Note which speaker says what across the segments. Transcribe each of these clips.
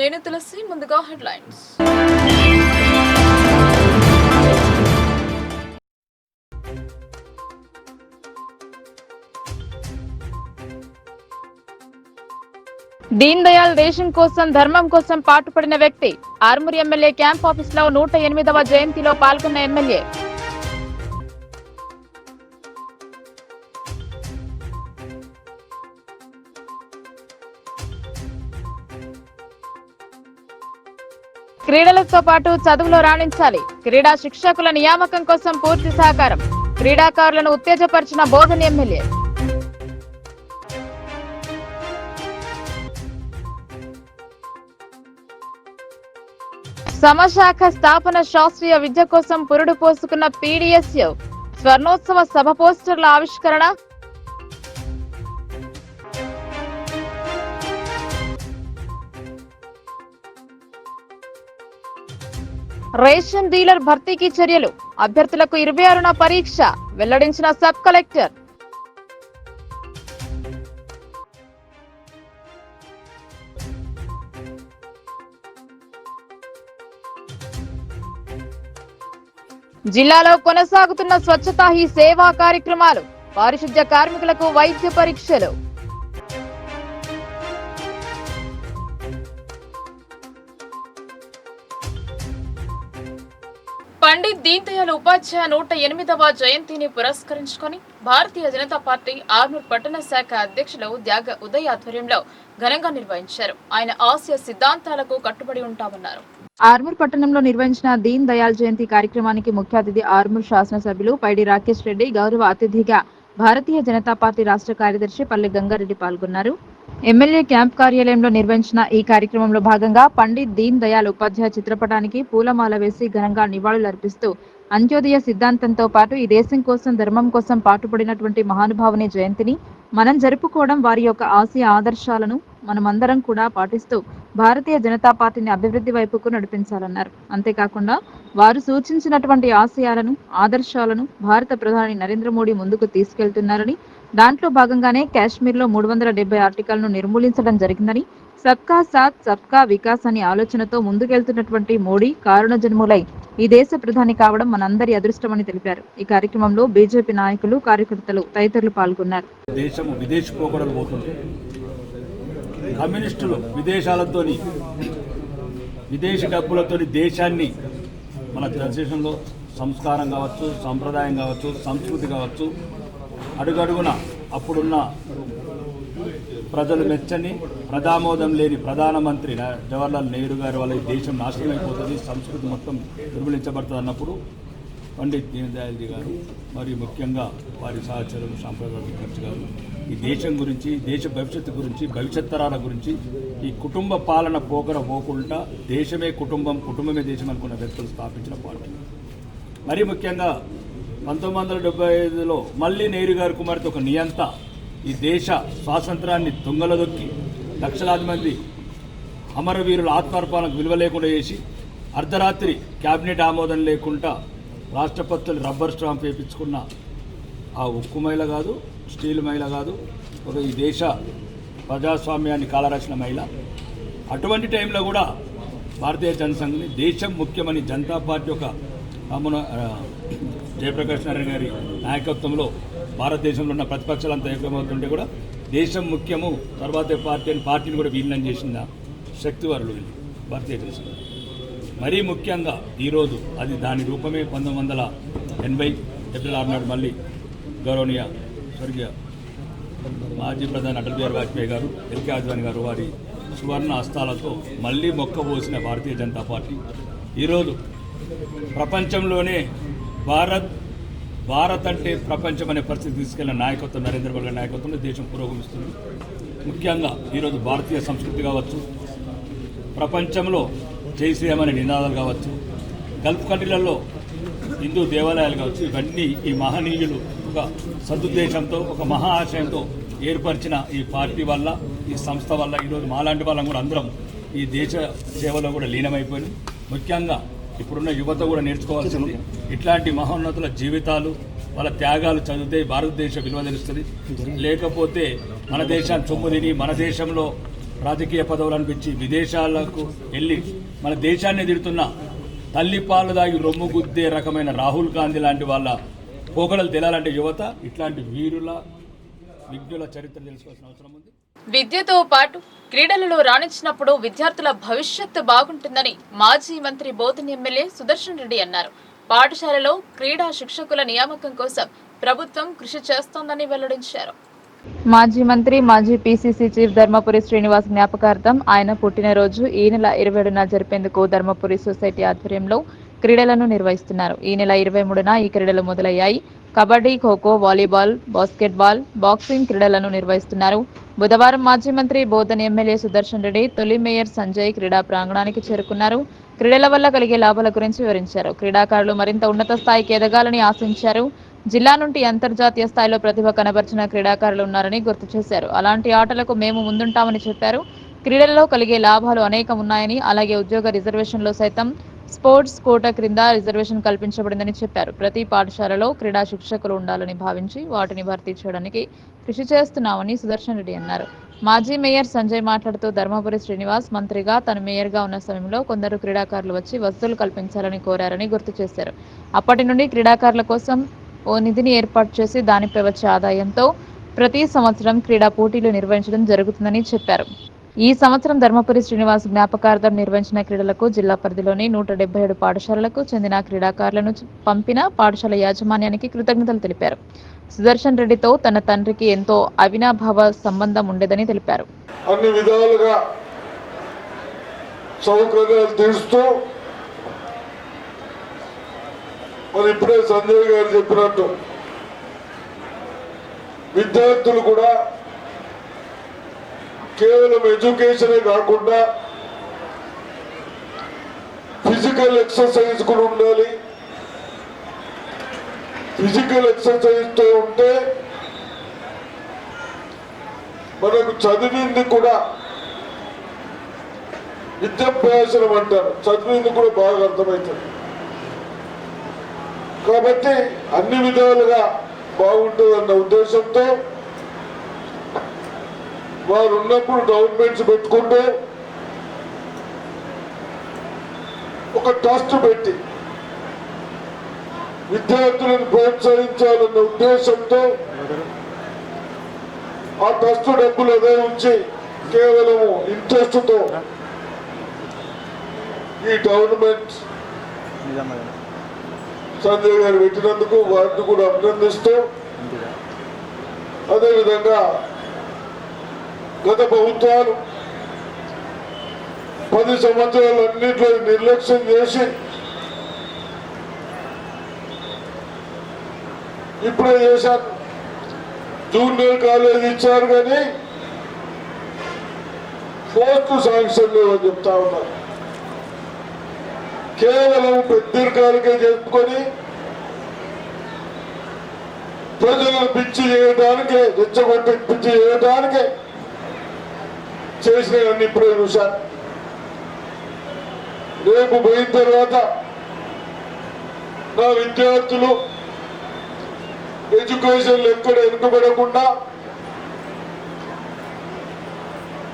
Speaker 1: నేను తులసి. ముందుగా హెడ్లైన్స్. దీన్ దయాళ్ దేశం కోసం ధర్మం కోసం పాటుపడిన వ్యక్తి. ఆర్మూర్ ఎమ్మెల్యే క్యాంప్ ఆఫీస్ లో 108వ జయంతిలో పాల్గొన్న ఎమ్మెల్యే. క్రీడలతో పాటు చదువులో రాణించాలి. క్రీడా శిక్షకుల నియామకం కోసం పూర్తి సహకారం. క్రీడాకారులను ఉత్తేజపరిచిన బోధన్ ఎమ్మెల్యే. సమశాఖ స్థాపన శాస్త్రీయ విద్య కోసం పురుడు పోసుకున్న పీడీఎస్యు. స్వర్ణోత్సవ సభ పోస్టర్ల ఆవిష్కరణ. రేషన్ డీలర్ భర్తీకి చర్యలు. అభ్యర్థులకు 26న పరీక్ష వెల్లడించిన సబ్ కలెక్టర్. జిల్లాలో కొనసాగుతున్న స్వచ్ఛతా హీ సేవా కార్యక్రమాలు. పారిశుద్ధ్య కార్మికులకు వైద్య పరీక్షలు. పండిత్ దీన్ దయాళ్ ఉపాధ్యాయ 108వ జయంతిని పురస్కరించుకొని భారతీయ జనతా పార్టీ ఆర్మూర్ పట్టణ శాఖ అధ్యక్షులు త్యాగ ఉదయ్ ఆధ్వర్యంలో ఘనంగా నిర్వహించారు. ఆయన ఆశయ సిద్ధాంతాలకు కట్టుబడి ఉంటామన్నారు. ఆర్మూర్ పట్టణంలో నిర్వహించిన దీన్ దయాళ్ జయంతి కార్యక్రమానికి ముఖ్య అతిథి ఆర్మూర్ శాసనసభ్యులు పైడి రాకేష్ రెడ్డి, గౌరవ అతిథిగా భారతీయ జనతా పార్టీ రాష్ట్ర కార్యదర్శి పల్లె గంగారెడ్డి పాల్గొన్నారు. ఎమ్మెల్యే క్యాంప్ కార్యాలయంలో నిర్వహించిన ఈ కార్యక్రమంలో భాగంగా పండిత్ దీన్ దయాళ్ ఉపాధ్యాయ చిత్రపటానికి పూలమాల వేసి ఘనంగా నివాళులర్పిస్తూ అంత్యోదయ సిద్ధాంతంతో పాటు ఈ దేశం కోసం ధర్మం కోసం పాటుపడినటువంటి మహానుభావుని జయంతిని మనం జరుపుకోవడం, వారి యొక్క ఆశయ ఆదర్శాలను మనమందరం కూడా పాటిస్తూ భారతీయ జనతా పార్టీని అభివృద్ధి వైపుకు నడిపించాలన్నారు. అంతేకాకుండా వారు సూచించినటువంటి ఆశయాలను, ఆదర్శాలను భారత ప్రధాని నరేంద్ర మోడీ ముందుకు తీసుకెళ్తున్నారని, దాంట్లో భాగంగానే కాశ్మీర్లో 370 ఆర్టికల్ను నిర్మూలించడం జరిగిందని, సబ్కా సాత్ సబ్కా వికాస్ అనే ఆలోచనతో ముందుకెళ్తున్నటువంటి మోడీ కారణజన్ములై ఈ దేశ ప్రధాని కావడం మనందరి అదృష్టమని తెలిపారు. ఈ కార్యక్రమంలో బీజేపీ నాయకులు, కార్యకర్తలు తదితరులు పాల్గొన్నారు.
Speaker 2: దేశము విదేశీ పోకడలు పోతుంది. కమ్యూనిస్టులు విదేశాలతోని, విదేశీ డబ్బులతోని దేశాన్ని, మన దేశంలో సంస్కారం కావచ్చు, సంప్రదాయం కావచ్చు, సంస్కృతి కావచ్చు, అడుగడుగున అప్పుడున్న ప్రజలు మెచ్చని, ప్రజామోదం లేని ప్రధానమంత్రి జవహర్లాల్ నెహ్రూ గారి వల్ల ఈ దేశం నాశనం అయిపోతుంది, సంస్కృతి మొత్తం నిర్మూలించబడుతుంది అన్నప్పుడు పండిత్ దీన్ దయాళ్ జీ గారు మరియు ముఖ్యంగా వారి సహచరులు సాంప్రదాయ ముఖర్జీ గారు ఈ దేశం గురించి, దేశ భవిష్యత్తు గురించి, భవిష్యత్ తరాల గురించి, ఈ కుటుంబ పాలన పోకర పోకుండా దేశమే కుటుంబం, కుటుంబమే దేశం అనుకున్న వ్యక్తులు స్థాపించిన పార్టీ. మరీ ముఖ్యంగా 1975లో మళ్ళీ నెహ్రూ గారి కుమార్తె ఒక నియంత ఈ దేశ స్వాతంత్రాన్ని తుంగలదొక్కి లక్షలాది మంది అమరవీరుల ఆత్మార్పణకు విలువ లేకుండా చేసి అర్ధరాత్రి క్యాబినెట్ ఆమోదం లేకుండా రాష్ట్రపతులు రబ్బర్ స్టాంప్ వేయించుకున్న ఆ ఉక్కు మహిళ కాదు, స్టీల్ మహిళ కాదు, ఒక ఈ దేశ ప్రజాస్వామ్యాన్ని కాలరాసిన మహిళ. అటువంటి టైంలో కూడా భారతీయ జనసంఘని దేశం ముఖ్యమని జనతా పార్టీ ఒక జయప్రకాష్ నారాయణ గారి నాయకత్వంలో భారతదేశంలో ఉన్న ప్రతిపక్షాలంతా ఏకమవుతుంటే కూడా దేశం ముఖ్యము, తర్వాతే పార్టీ అని పార్టీని కూడా విలీనం చేసిన శక్తివారులు వీళ్ళు భారతీయ జనసంఘ. మరీ ముఖ్యంగా ఈరోజు అది దాని రూపమే 1980 ఏప్రిల్ 6 నాడు మళ్ళీ గౌరవనీయ స్వర్గీయ మాజీ ప్రధాని అటల్ బిహారీ వాజ్పేయి గారు, ఎల్కే అద్వానీ గారు వారి సువర్ణ హస్తాలతో మళ్ళీ మొక్కబోసిన భారతీయ జనతా పార్టీ ఈరోజు ప్రపంచంలోనే భారత్ అంటే ప్రపంచం అనే పరిస్థితి తీసుకెళ్లిన నాయకత్వం నరేంద్ర మోడీ నాయకత్వంలో దేశం పురోగమిస్తుంది. ముఖ్యంగా ఈరోజు భారతీయ సంస్కృతి కావచ్చు, ప్రపంచంలో జై శ్రీరామ్ అనే నినాదాలు కావచ్చు, గల్ఫ్ కంట్రీలలో హిందూ దేవాలయాలు కావచ్చు, ఇవన్నీ ఈ మహనీయులు ఒక సదుద్దేశంతో, ఒక మహా ఆశయంతో ఏర్పరిచిన ఈ పార్టీ వల్ల, ఈ సంస్థ వల్ల ఈరోజు మాలాంటి వాళ్ళం కూడా అందరం ఈ దేశ సేవలో కూడా లీనమైపోయింది. ముఖ్యంగా ఇప్పుడున్న యువత కూడా నేర్చుకోవాల్సింది ఇట్లాంటి మహోన్నతుల జీవితాలు, వాళ్ళ త్యాగాలు చదివితే భారతదేశ విలువ తెలుస్తుంది. లేకపోతే మన దేశాన్ని చొమ్ము తిని మన దేశంలో రాజకీయ పదవులు అనిపించి విదేశాలకు వెళ్ళి మన దేశాన్ని తిడుతున్న తల్లిపాలు దాగి రొమ్ము గుద్దే రకమైన రాహుల్ గాంధీ లాంటి వాళ్ళ పోకడలు తెలాలంటే యువత ఇట్లాంటి వీరుల విజ్ఞుల చరిత్ర తెలుసుకోవాల్సిన అవసరం ఉంది.
Speaker 1: విద్యతో పాటు క్రీడలలో రాణించినప్పుడు విద్యార్థుల భవిష్యత్తు బాగుంటుందని మాజీ మంత్రి బోధన్ ఎమ్మెల్యే సుదర్శన్ రెడ్డి అన్నారు. పాఠశాలలో క్రీడా శిక్షకుల నియామకం కోసం ప్రభుత్వం కృషి చేస్తోందని వెల్లడించారు. మాజీ మంత్రి మాజీ పీసీసీ చీఫ్ ధర్మపురి శ్రీనివాస్ జ్ఞాపకార్థం ఆయన పుట్టినరోజు ఈ నెల 27న జరిపేందుకు ధర్మపురి సొసైటీ ఆధ్వర్యంలో క్రీడలను నిర్వహిస్తున్నారు. ఈ నెల 23న ఈ క్రీడలు మొదలయ్యాయి. Kabaddi, kho kho, volleyball, basketball, boxing క్రీడలను నిర్వహిస్తున్నారు. బుధవారం మాజీ మంత్రి బోధన్ ఎమ్మెల్యే సుదర్శన్ రెడ్డి తొలి మేయర్ సంజయ్ క్రీడా ప్రాంగణానికి చేరుకున్నారు. క్రీడల వల్ల కలిగే లాభాల గురించి వివరించారు. క్రీడాకారులు మరింత ఉన్నత స్థాయికి ఎదగాలని ఆశించారు. జిల్లా నుండి అంతర్జాతీయ స్థాయిలో ప్రతిభ కనబర్చిన క్రీడాకారులు ఉన్నారని గుర్తు చేశారు. అలాంటి ఆటలకు మేము ముందుంటామని చెప్పారు. క్రీడలలో కలిగే లాభాలు అనేకం ఉన్నాయని, అలాగే ఉద్యోగ రిజర్వేషన్లో సైతం స్పోర్ట్స్ కోటా క్రింద రిజర్వేషన్ కల్పించబడిందని చెప్పారు. ప్రతి పాఠశాలలో క్రీడా శిక్షకులు ఉండాలని భావించి వాటిని భర్తీ చేయడానికి కృషి చేస్తున్నామని సుదర్శన్ రెడ్డి అన్నారు. మాజీ మేయర్ సంజయ్ మాట్లాడుతూ ధర్మపురి శ్రీనివాస్ మంత్రిగా తను మేయర్గా ఉన్న సమయంలో కొందరు క్రీడాకారులు వచ్చి వసతులు కల్పించాలని కోరారని గుర్తు చేశారు. అప్పటి నుండి క్రీడాకారుల కోసం ఓ నిధిని ఏర్పాటు చేసి దానిపై వచ్చే ఆదాయంతో ప్రతి సంవత్సరం క్రీడా పోటీలు నిర్వహించడం జరుగుతుందని చెప్పారు. ఈ సంవత్సరం ధర్మపురి శ్రీనివాస్ జ్ఞాపకార్థం నిర్వహించిన క్రీడలకు జిల్లా పరిధిలోని 177 పాఠశాలలకు చెందిన క్రీడాకారులను పంపిన పాఠశాల యాజమాన్యానికి కృతజ్ఞతలు తెలిపారు. సుదర్శన్ రెడ్డితో తన తండ్రికి ఎంతో అవినాభావ సంబంధం ఉండేదని తెలిపారు.
Speaker 3: అన్ని విధాలుగా సౌకర్యాలు తీరుస్తూ మరి ఇప్పుడే సంజయ్ గారు చెప్పినట్టు విద్యార్థులు కూడా కేవలం ఎడ్యుకేషనే కాకుండా ఫిజికల్ ఎక్సర్సైజ్ కూడా ఉండాలి. ఫిజికల్ ఎక్సర్సైజ్తో ఉంటే మనకు చదివింది కూడా విద్యాభ్యాసనం అంటారు, చదివింది కూడా బాగా అర్థమవుతుంది. కాబట్టి అన్ని విధాలుగా బాగుంటుందన్న ఉద్దేశంతో వారు ఉన్నప్పుడు గవర్నమెంట్స్ పెట్టుకుంటే ఒక ట్రస్ట్ పెట్టి విద్యార్థులను ప్రోత్సహించాలన్న ఉద్దేశంతో ఆ ట్రస్ట్ డబ్బులు అదే ఉంచి కేవలం ఇంట్రెస్ట్తో ఈ గవర్నమెంట్ సంజయ్ గారు పెట్టినందుకు వారిని కూడా అభినందిస్తూ, అదేవిధంగా గత ప్రభుత్వాలు 10 సంవత్సరాలు అన్నింటిలో నిర్లక్ష్యం చేసి ఇప్పుడే చేశారు. జూనియర్ కాలేజ్ ఇచ్చారు కానీ పోస్ట్ శాంక్షన్ లేవని చెప్తా ఉన్నారు. కేవలం పెద్దరికాలకే చెప్పుకొని ప్రజలను పిచ్చి చేయడానికే, రెచ్చగొట్టి పిచ్చి చేయడానికే చేసినవన్నీ ఇప్పుడే చూశాను. రేపు పోయిన తర్వాత నా విద్యార్థులు ఎడ్యుకేషన్లు ఎక్కడ వెనుకబడకుండా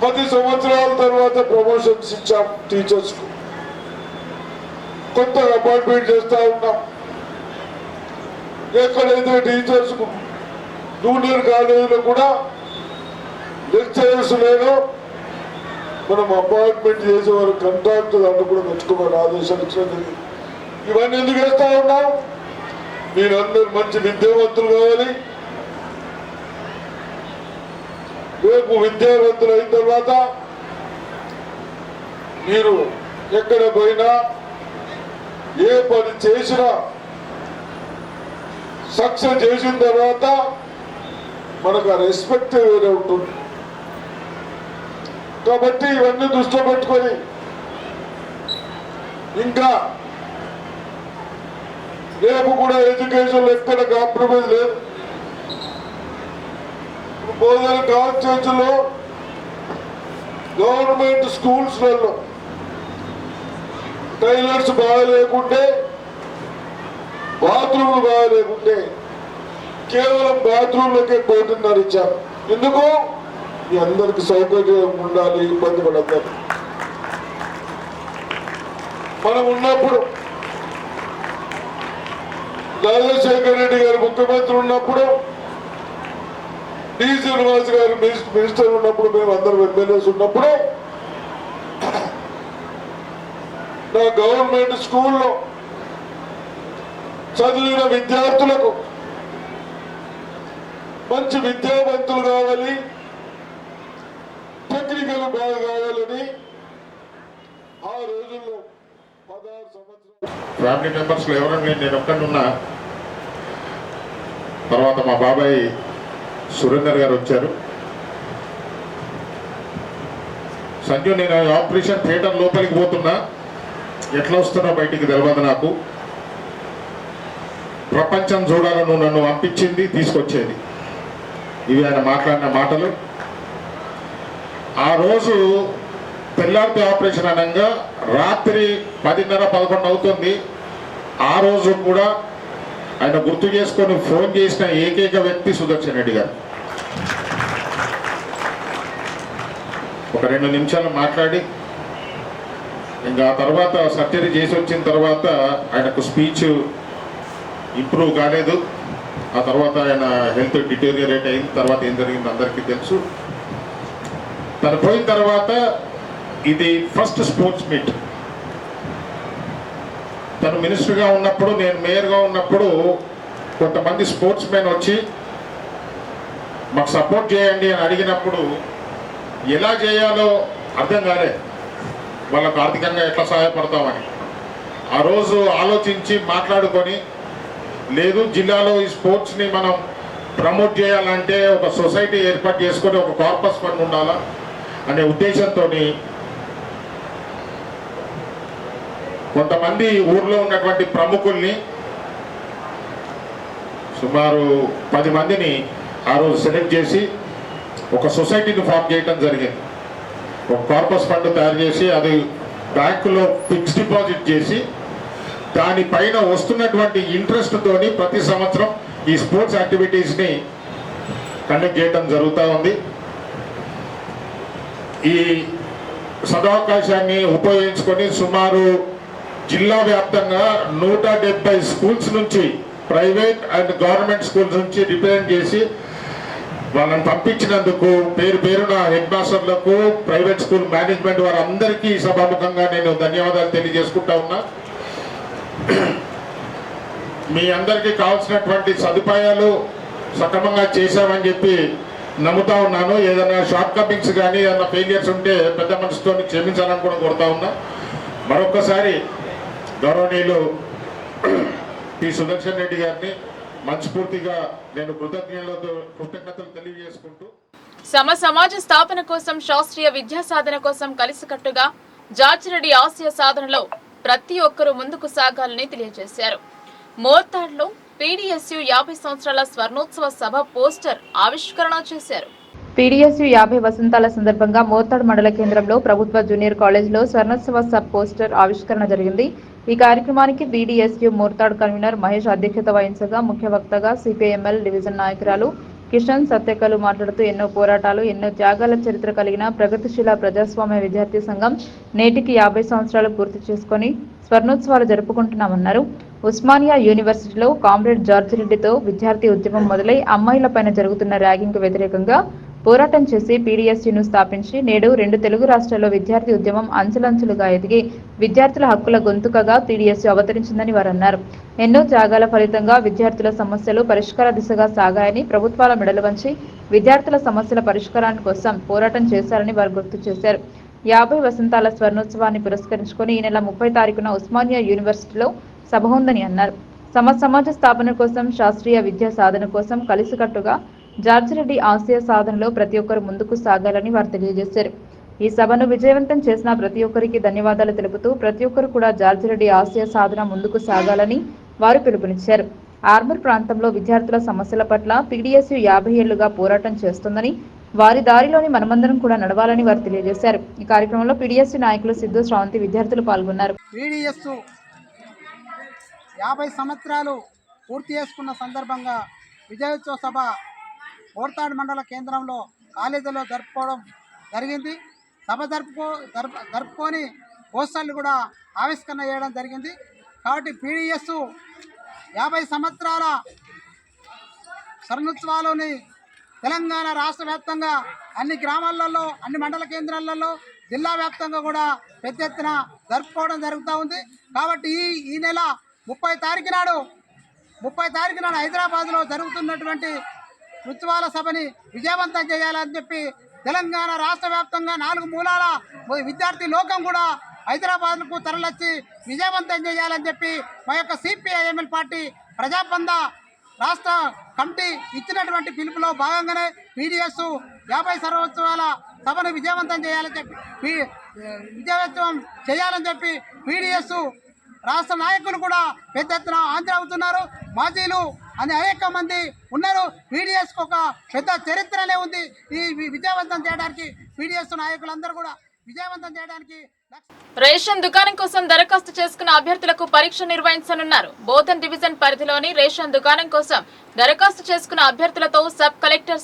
Speaker 3: 10 సంవత్సరాల తర్వాత ప్రమోషన్స్ ఇచ్చాం. టీచర్స్ కు కొత్తగా అపాయింట్మెంట్ చేస్తా ఉన్నాం. ఎక్కడైతే టీచర్స్ కు జూనియర్ కాలేజీలో కూడా లెక్చరర్స్ లేదో మనం అపాయింట్మెంట్ చేసే వారు కాంట్రాక్ట్ దాంట్లో కూడా తెచ్చుకోమని ఆదేశాలు ఇచ్చినది. ఇవన్నీ ఎందుకు వేస్తా ఉన్నాం? మీరందరూ మంచి విద్యావంతులు కావాలి. రేపు విద్యావంతులు అయిన తర్వాత మీరు ఎక్కడ పోయినా ఏ పని చేసినా సక్సెస్ చేసిన తర్వాత మనకు ఆ రెస్పెక్ట్ వేరే ఉంటుంది. కాబట్టి ఇవన్నీ దృష్టిలో పెట్టుకొని ఇంకా రేపు కూడా ఎడ్యుకేషన్ ఎక్కడ కాంప్రమైజ్ లేదు. బోధన కాన్స్టిట్యూన్సీలో గవర్నమెంట్ స్కూల్స్లలో టైలర్స్ బాగా లేకుంటే, బాత్రూమ్లు బాగా లేకుంటే కేవలం బాత్రూమ్లకే 1.5 కోట్లు ఇచ్చారు. ఎందుకు? మీ అందరికి సౌకర్యం ఉండాలి, ఇబ్బంది పడద్దాం. మనం ఉన్నప్పుడు రాజశేఖర రెడ్డి గారు ముఖ్యమంత్రి ఉన్నప్పుడు, డి శ్రీనివాస్ గారు మినిస్టర్ ఉన్నప్పుడు, మేము అందరం ఎమ్మెల్యేస్ ఉన్నప్పుడు నా గవర్నమెంట్ స్కూల్లో చదివిన విద్యార్థులకు మంచి విద్యావంతులు కావాలి, టెక్నికల్ బాగా కావాలని ఆ రోజుల్లో 16 సంవత్సరాలు
Speaker 4: ఫ్యామిలీ మెంబర్స్లో ఎవరైనా నేను ఒక్కడున్నా. తర్వాత మా బాబాయ్ సురేందర్ గారు వచ్చారు. సంజు, నేను ఆపరేషన్ థియేటర్ లోపలికి పోతున్నా, ఎట్లా వస్తున్నా బయటికి తెలియదు నాకు. ప్రపంచం చూడాలని నన్ను పంపించింది, తీసుకొచ్చేది. ఇవి ఆయన మాట్లాడిన మాటలు. ఆ రోజు తెల్లారితే ఆపరేషన్ అనగా రాత్రి 10:30-11 అవుతుంది. ఆ రోజు కూడా ఆయన గుర్తు చేసుకొని ఫోన్ చేసిన ఏకైక వ్యక్తి సుదర్శన్ రెడ్డి గారు. ఒక 2 నిమిషాలు మాట్లాడి ఇంకా ఆ తర్వాత సర్జరీ చేసి వచ్చిన తర్వాత ఆయనకు స్పీచ్ ఇంప్రూవ్ కాలేదు. ఆ తర్వాత ఆయన హెల్త్ డిటోరియేట్ అయిన తర్వాత ఏం జరిగింది అందరికీ తెలుసు. తను పోయిన తర్వాత ఇది ఫస్ట్ స్పోర్ట్స్ మీట్. తను మినిస్టర్గా ఉన్నప్పుడు, నేను మేయర్గా ఉన్నప్పుడు కొంతమంది స్పోర్ట్స్ మెన్ వచ్చి మాకు సపోర్ట్ చేయండి అని అడిగినప్పుడు ఎలా చేయాలో అర్థం కాలే, వాళ్ళకు ఆర్థికంగా ఎట్లా సహాయపడతామని. ఆ రోజు ఆలోచించి మాట్లాడుకొని, లేదు జిల్లాలో ఈ స్పోర్ట్స్ని మనం ప్రమోట్ చేయాలంటే ఒక సొసైటీ ఏర్పాటు చేసుకొని ఒక కార్పస్ ఫండ్ ఉండాలా అనే ఉద్దేశంతో కొంతమంది ఊర్లో ఉన్నటువంటి ప్రముఖుల్ని సుమారు 10 మందిని ఆ రోజు సెలెక్ట్ చేసి ఒక సొసైటీని ఫామ్ చేయడం జరిగింది. ఒక కార్పస్ ఫండ్ తయారు చేసి అది బ్యాంకులో ఫిక్స్డ్ డిపాజిట్ చేసి దానిపైన వస్తున్నటువంటి ఇంట్రెస్ట్ తోని ప్రతి సంవత్సరం ఈ స్పోర్ట్స్ యాక్టివిటీస్ని కండక్ట్ చేయడం జరుగుతూ ఉంది. ఈ సదవకాశాన్ని ఉపయోగించుకొని సుమారు జిల్లా వ్యాప్తంగా 170 స్కూల్స్ నుంచి, ప్రైవేట్ అండ్ గవర్నమెంట్ స్కూల్స్ నుంచి రిప్రజెంట్ చేసి వాళ్ళని పంపించినందుకు పేరు పేరున హెడ్ మాస్టర్లకు, ప్రైవేట్ స్కూల్ మేనేజ్మెంట్ వారందరికీ సభాముఖంగా నేను ధన్యవాదాలు తెలియజేసుకుంటా ఉన్నా. మీ అందరికీ కావాల్సినటువంటి సదుపాయాలు సక్రమంగా చేశామని చెప్పి నమ్ముతా ఉన్నాను. ఏదైనా షార్ట్ కమింగ్స్ కానీ ఏదైనా ఫెయిలియర్స్ ఉంటే పెద్ద మనసుతో క్షమించాలని కూడా కోరుతా ఉన్నా. మరొక్కసారి గౌరవనీయులు టి సుదర్శన్ రెడ్డి గారిని మనస్ఫూర్తిగా నేను కృతజ్ఞతలు తెలియజేసుకుంటూ,
Speaker 1: సమాజ స్థాపన కోసం, శాస్త్రీయ విద్యా సాధన కోసం కలిసికట్టుగా జార్జ్ రెడ్డి ఆశయ సాధనలో ప్రతి ఒక్కరూ ముందుకు సాగాలని తెలియజేశారు. మోర్తాడ్లో పీడీఎస్యు 50 సంవత్సరాల స్వర్ణోత్సవ సభ పోస్టర్ ఆవిష్కరణ చేశారు. పీడీఎస్యు 50 వసంతాల సందర్భంగా మోర్తాడ్ మండల కేంద్రంలో ప్రభుత్వ జూనియర్ కాలేజ్లో స్వర్ణోత్సవ సబ్ పోస్టర్ ఆవిష్కరణ జరిగింది. ఈ కార్యక్రమానికి పీడీఎస్యు మోర్తాడ్ కన్వీనర్ మహేష్ అధ్యక్షత వహించగా ముఖ్య వక్తగా సిపిఐఎంఎల్ డివిజన్ నాయకురాలు కిషన్ సత్యకలు మాట్లాడుతూ ఎన్నో పోరాటాలు, ఎన్నో త్యాగాల చరిత్ర కలిగిన ప్రగతిశీల ప్రజాస్వామ్య విద్యార్థి సంఘం నేటికి 50 సంవత్సరాలు పూర్తి చేసుకుని స్వర్ణోత్సవాలు జరుపుకుంటున్నామన్నారు. ఉస్మానియా యూనివర్సిటీలో కామ్రేడ్ జార్జ్ రెడ్డితో విద్యార్థి ఉద్యమం మొదలై అమ్మాయిలపైన జరుగుతున్న ర్యాగింగ్ వ్యతిరేకంగా పోరాటం చేసి పీడీఎస్యూను స్థాపించి నేడు 2 తెలుగు రాష్ట్రాల్లో విద్యార్థి ఉద్యమం అంచెలంచెలుగా ఎదిగి విద్యార్థుల హక్కుల గొంతుకగా పీడీఎస్యూ అవతరించిందని వారు అన్నారు. ఎన్నో త్యాగాల ఫలితంగా విద్యార్థుల సమస్యలు పరిష్కార దిశగా సాగాయని, ప్రభుత్వాల మెడలు వంచి విద్యార్థుల సమస్యల పరిష్కారాని కోసం పోరాటం చేశారని వారు గుర్తు చేశారు. 50 వసంతాల స్వర్ణోత్సవాన్ని పురస్కరించుకొని ఈ నెల 30 తారీఖున ఉస్మానియా యూనివర్సిటీలో సభ ఉందని అన్నారు. సమాజ స్థాపన కోసం, శాస్త్రీయ విద్యా సాధన కోసం కలిసికట్టుగా జార్జ్ రెడ్డి ఆశయ సాధనలో ప్రతి ఒక్కరు ముందుకు సాగాలని వారు తెలియజేశారు. ఈ సభను విజయవంతం చేసిన ప్రతి ఒక్కరికి ధన్యవాదాలు తెలుపుతూ ప్రతి ఒక్కరు కూడా జార్జ్ రెడ్డి ఆశయ సాధన ముందుకు సాగాలని వారు పిలుపునిచ్చారు. ఆర్మూర్ ప్రాంతంలో విద్యార్థుల సమస్యల పట్ల పీడీఎస్యూ 50 ఏళ్లుగా పోరాటం చేస్తుందని, వారి దారిలోని మనమందరం కూడా నడవాలని వారు తెలియజేశారు. ఈ కార్యక్రమంలో పీడీఎస్యూ నాయకులు సిద్ధు, శ్రావంతి, విద్యార్థులు పాల్గొన్నారు.
Speaker 5: పీడీఎస్యూ 50 సంవత్సరాలు పూర్తి చేసుకున్న సందర్భంగా విజయోత్సవ సభ మోర్తాడ్ మండల కేంద్రంలో కాలేజీలో జరుపుకోవడం జరిగింది. సభ జరుపుకొని పోస్టర్లు కూడా ఆవిష్కరణ చేయడం జరిగింది. కాబట్టి పీడిఎస్ 50 సంవత్సరాల స్వర్ణోత్సవాలని తెలంగాణ రాష్ట్ర వ్యాప్తంగా అన్ని గ్రామాలలో, అన్ని మండల కేంద్రాలలో, జిల్లా వ్యాప్తంగా కూడా పెద్ద ఎత్తున జరుపుకోవడం జరుగుతూ ఉంది. కాబట్టి ఈ నెల 30 తారీఖు నాడు హైదరాబాద్లో జరుగుతున్నటువంటి ఉత్సవాల సభని విజయవంతం చేయాలని చెప్పి తెలంగాణ రాష్ట్ర వ్యాప్తంగా 4 మూలాల విద్యార్థి లోకం కూడా హైదరాబాద్కు తరలిచ్చి విజయవంతం చేయాలని చెప్పి మా యొక్క సిపిఐఎంఎల్ పార్టీ ప్రజాబంధ రాష్ట్ర కమిటీ ఇచ్చినటువంటి పిలుపులో భాగంగానే పీడిఎస్ 50 సంవత్సరాల సభను విజయవంతం చేయాలని చెప్పి పీడిఎస్ రాష్ట్ర నాయకులు కూడా పెద్ద ఎత్తున ఆంధ్ర అవుతున్నారు. మాజీలు అని అనేక మంది ఉన్నారు. పీడిఎస్కి ఒక పెద్ద చరిత్రనే ఉంది. ఈ విజయవంతం చేయడానికి పీడిఎస్ నాయకులందరూ కూడా విజయవంతం చేయడానికి
Speaker 1: రేషన్ దుకాణం కోసం దరఖాస్తు చేసుకున్న అభ్యర్థులకు పరీక్ష నిర్వహించనున్నారు. బోధన్ డివిజన్ పరిధిలోని రేషన్ దుకాణం కోసం దరఖాస్తు చేసుకున్న అభ్యర్థులతో సబ్ కలెక్టర్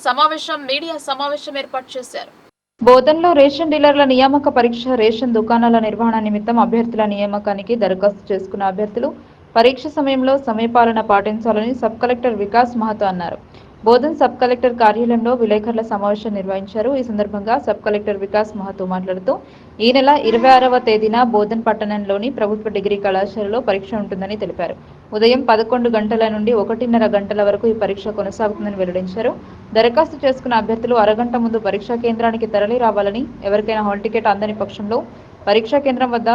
Speaker 1: మీడియా సమావేశం ఏర్పాటు చేశారు. బోధన్లో రేషన్ డీలర్ల నియామక పరీక్ష. రేషన్ దుకాణాల నిర్వహణ నిమిత్తం అభ్యర్థుల నియామకానికి దరఖాస్తు చేసుకున్న అభ్యర్థులు పరీక్ష సమయంలో సమయపాలన పాటించాలని సబ్ కలెక్టర్ వికాస్ మహతో అన్నారు. బోధన్ సబ్ కలెక్టర్ కార్యాలయంలో విలేకరుల సమావేశం నిర్వహించారు. ఈ సందర్భంగా సబ్ కలెక్టర్ వికాస్ మహతో మాట్లాడుతూ ఈ నెల 26వ తేదీన బోధన్ పట్టణంలోని ప్రభుత్వ డిగ్రీ కళాశాలలో పరీక్ష ఉంటుందని తెలిపారు. ఉదయం 11 గంటల నుండి 1:30 గంటల వరకు ఈ పరీక్ష కొనసాగుతుందని వెల్లడించారు. దరఖాస్తు చేసుకున్న అభ్యర్థులు అరగంట ముందు పరీక్షా కేంద్రానికి తరలి రావాలని, ఎవరికైనా హాల్ టికెట్ అందని పక్షంలో పరీక్షా కేంద్రం వద్ద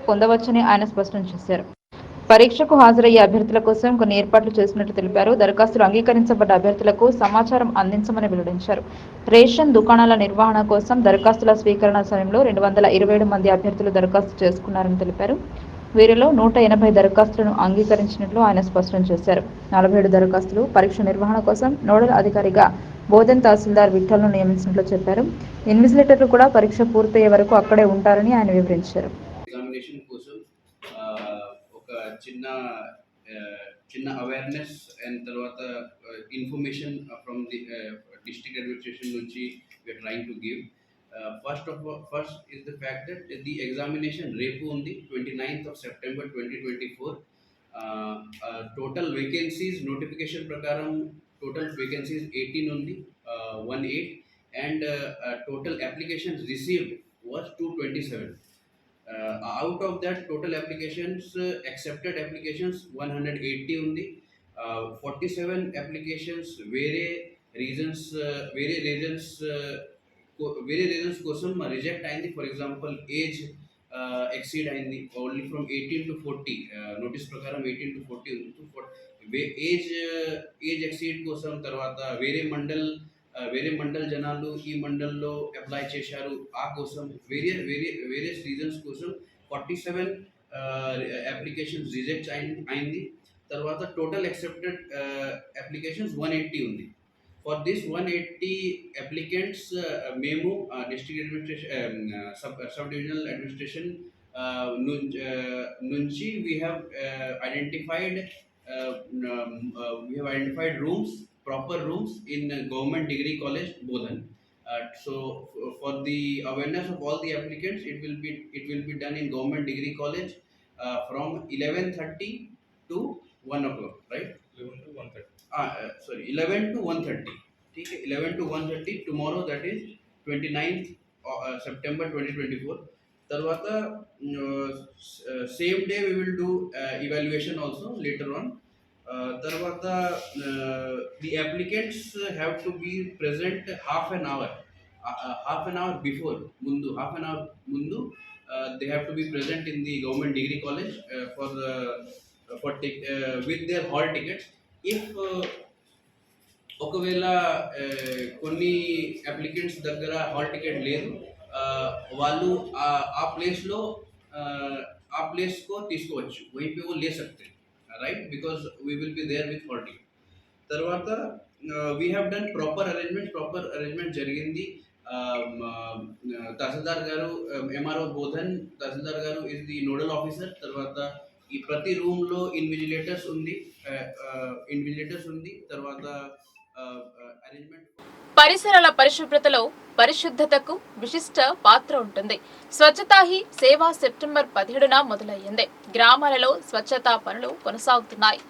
Speaker 1: పొందవచ్చని ఆయన స్పష్టం చేశారు. పరీక్షకు హాజరయ్యే అభ్యర్థుల కోసం కొన్ని ఏర్పాట్లు చేసినట్లు తెలిపారు. దరఖాస్తులు అంగీకరించబడ్డ అభ్యర్థులకు సమాచారం అందించమని వెల్లడించారు. రేషన్ దుకాణాల నిర్వహణ కోసం దరఖాస్తుల స్వీకరణ సమయంలో 227 మంది అభ్యర్థులు దరఖాస్తు చేసుకున్నారని తెలిపారు. వీరిలో 180 దరఖాస్తులను అంగీకరించినట్లు ఆయన స్పష్టం చేశారు. 47 దరఖాస్తులు పరీక్ష నిర్వహణ కోసం నోడల్ అధికారిగా బోధన్ తహసీల్దార్ విఠల్ను నియమించినట్లు చెప్పారు. ఇన్విజిలేటర్లు కూడా పరీక్ష పూర్తయ్యే వరకు అక్కడే ఉంటారని ఆయన వివరించారు.
Speaker 6: చిన్న అవేర్నెస్ అండ్ తర్వాత information from the district administration నుంచి we're trying to give. First is the fact that the examination రేపు ఉంది 29th of September 2024. Total vacancies notification ప్రకారం total vacancies 18 ఉంది, 18, and total applications received was 227. Out of that total applications, accepted applications 180 undi, 47 applications వేరే reasons కోసం reject అయింది. For example age exceed అయింది, only from 18 to 40 notice ప్రకారం 18 to 40 ఉంది. Age exceed కోసం తర్వాత వేరే మండల్ జనాలు ఈ మండల్లో అప్లై చేశారు, ఆ కోసం వేరియస్ రీజన్స్ కోసం 47 అప్లికేషన్స్ రిజెక్ట్ అయింది. తర్వాత టోటల్ యాక్సెప్టెడ్ అప్లికేషన్స్ 180 ఉంది. ఫర్ దిస్ 180 అప్లికెంట్స్ మేము district administration sub divisional administration నుంచి we have identified rooms, proper rooms in Government Degree College, Bodhan. So for the awareness of all the applicants, it will be done in Government Degree College from 11:30 to 1 o'clock, right? 11 to 1:30. 11 to 1:30. ठीक है, 11 to 1:30 tomorrow, that is 29th September 2024. Tarvata same day we will do evaluation also later on. Tarvata the applicants have to be present half an hour before mundu, they have to be present in the Government Degree College with their hall tickets. If ఒకవేళ కొన్ని applicants దగ్గర hall ticket లేదు, వాళ్ళు ఆ ప్లేస్లో ఆ ప్లేస్కో తీసుకోవచ్చు, वहीं पे वो ले सकते हैं, right? Because we will be there with hall ticket. తర్వాత we have done proper arrangement జరిగింది. తహసీల్దార్ గారు, ఎంఆర్ఓ బోధన్ తహసీల్దార్ గారు ఇస్ ది నోడల్ ఆఫీసర్. తర్వాత ఈ ప్రతి రూమ్లో ఇన్విజిలేటర్స్ ఉంది. తర్వాత arrangement.
Speaker 1: పరిసరాల పరిశుభ్రతలో పరిశుద్ధతకు విశిష్ట పాత్ర ఉంటుంది. స్వచ్ఛతా హీ సేవ సెప్టెంబర్ 17న మొదలయ్యింది. గ్రామాలలో స్వచ్ఛతా పనులు కొనసాగుతున్నాయి.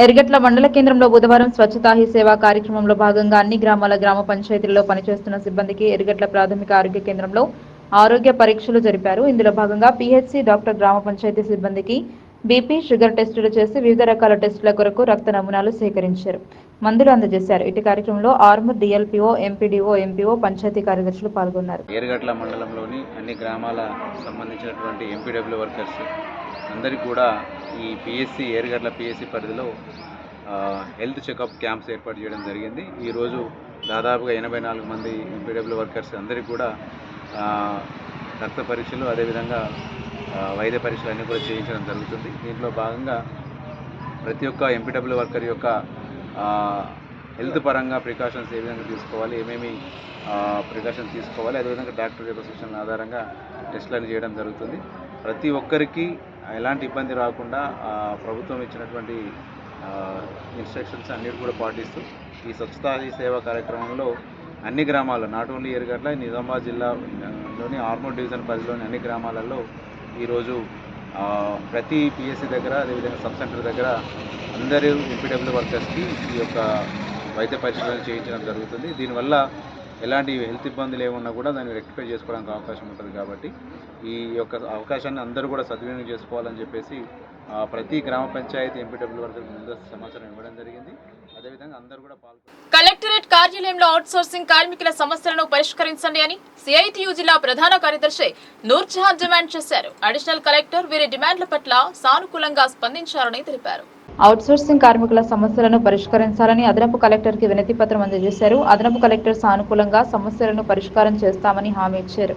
Speaker 1: ఎర్గట్ల మండల కేంద్రంలో బుధవారం స్వచ్ఛతా హీ సేవా కార్యక్రమంలో భాగంగా అన్ని గ్రామాల గ్రామ పంచాయతీల్లో పనిచేస్తున్న సిబ్బందికి ఎర్గట్ల ప్రాథమిక ఆరోగ్య కేంద్రంలో ఆరోగ్య పరీక్షలు జరిపారు. ఇందులో భాగంగా పిహెచ్సి డాక్టర్ గ్రామ పంచాయతీ సిబ్బందికి బీపీ, షుగర్ టెస్టులు చేసి వివిధ రకాల టెస్టుల కొరకు రక్త నమూనాలు సేకరించారు, మందులు అందజేశారు. ఇటు కార్యక్రమంలో Armoor DLPO, MPDO, MPO, panchayati కార్యదర్శులు పాల్గొన్నారు.
Speaker 7: ఏరుగట్ల మండలంలోని అన్ని గ్రామాల సంబంధించినటువంటి ఎంపీడబ్ల్యూ వర్కర్స్ అందరికీ కూడా ఈ పిఎస్సి ఏరుగట్ల పిఎస్సి పరిధిలో హెల్త్ చెకప్ క్యాంప్స్ ఏర్పాటు చేయడం జరిగింది. ఈరోజు దాదాపుగా 84 మంది ఎంపీడబ్ల్యూ వర్కర్స్ అందరికీ కూడా రక్త పరీక్షలు అదేవిధంగా వైద్య పరీక్షలు అన్నీ కూడా చేయించడం జరుగుతుంది. దీంట్లో భాగంగా ప్రతి ఒక్క ఎంపీడబ్ల్యూ వర్కర్ యొక్క హెల్త్ పరంగా ప్రికాషన్స్ ఏ విధంగా తీసుకోవాలి, ఏమేమి ప్రికాషన్స్ తీసుకోవాలి, అదేవిధంగా డాక్టర్ యొక్క సూచనల ఆధారంగా టెస్టులను చేయడం జరుగుతుంది. ప్రతి ఒక్కరికి ఎలాంటి ఇబ్బంది రాకుండా ప్రభుత్వం ఇచ్చినటువంటి ఇన్స్ట్రక్షన్స్ అన్నిటి కూడా పాటిస్తూ ఈ స్వచ్ఛతా హీ సేవా కార్యక్రమంలో అన్ని గ్రామాల్లో, నాట్ ఓన్లీ ఎర్గట్ల, నిజామాబాద్ జిల్లాలోని ఆర్మూర్ డివిజన్ పరిధిలోని అన్ని గ్రామాలలో ఈరోజు ప్రతి పిఎస్సి దగ్గర అదేవిధంగా సబ్ సెంటర్ దగ్గర అందరూ ఎంపీడబ్ల్యూ వర్కర్స్కి ఈ యొక్క వైద్య పరిశీలన చేయించడం జరుగుతుంది. దీనివల్ల ఎలాంటి హెల్త్ ఇబ్బందులు ఏమన్నా కూడా దాన్ని రెక్టిఫై చేసుకోవడానికి అవకాశం ఉంటుంది. కాబట్టి ఈ యొక్క అవకాశాన్ని అందరూ కూడా సద్వినియోగం చేసుకోవాలని చెప్పేసి ప్రతి గ్రామ పంచాయతీ ఎంపీడబ్ల్యూ వర్కర్కి ముందస్తు సమాచారం ఇవ్వడం జరిగింది. అదేవిధంగా అందరూ కూడా పాల్గొన్నారు.
Speaker 1: కలెక్టరేట్ కార్యాలయంలో అవుట్సోర్సింగ్ కార్మికుల సమస్యలను పరిష్కరించండి అని సిఐటియు జిల్లా ప్రధాన కార్యదర్శి నూర్జహాన్ డిమాండ్ చేశారు. అడిషనల్ కలెక్టర్ వీరి డిమాండ్ల పట్ల సానుకూలంగా స్పందించారని తెలిపారు. అవుట్సోర్సింగ్ కార్మికుల సమస్యలను పరిష్కరించాలని అదనపు కలెక్టర్ కి వినతి పత్రం అందజేశారు. అదనపు కలెక్టర్ సానుకూలంగా సమస్యలను పరిష్కారం చేస్తామని హామీ ఇచ్చారు.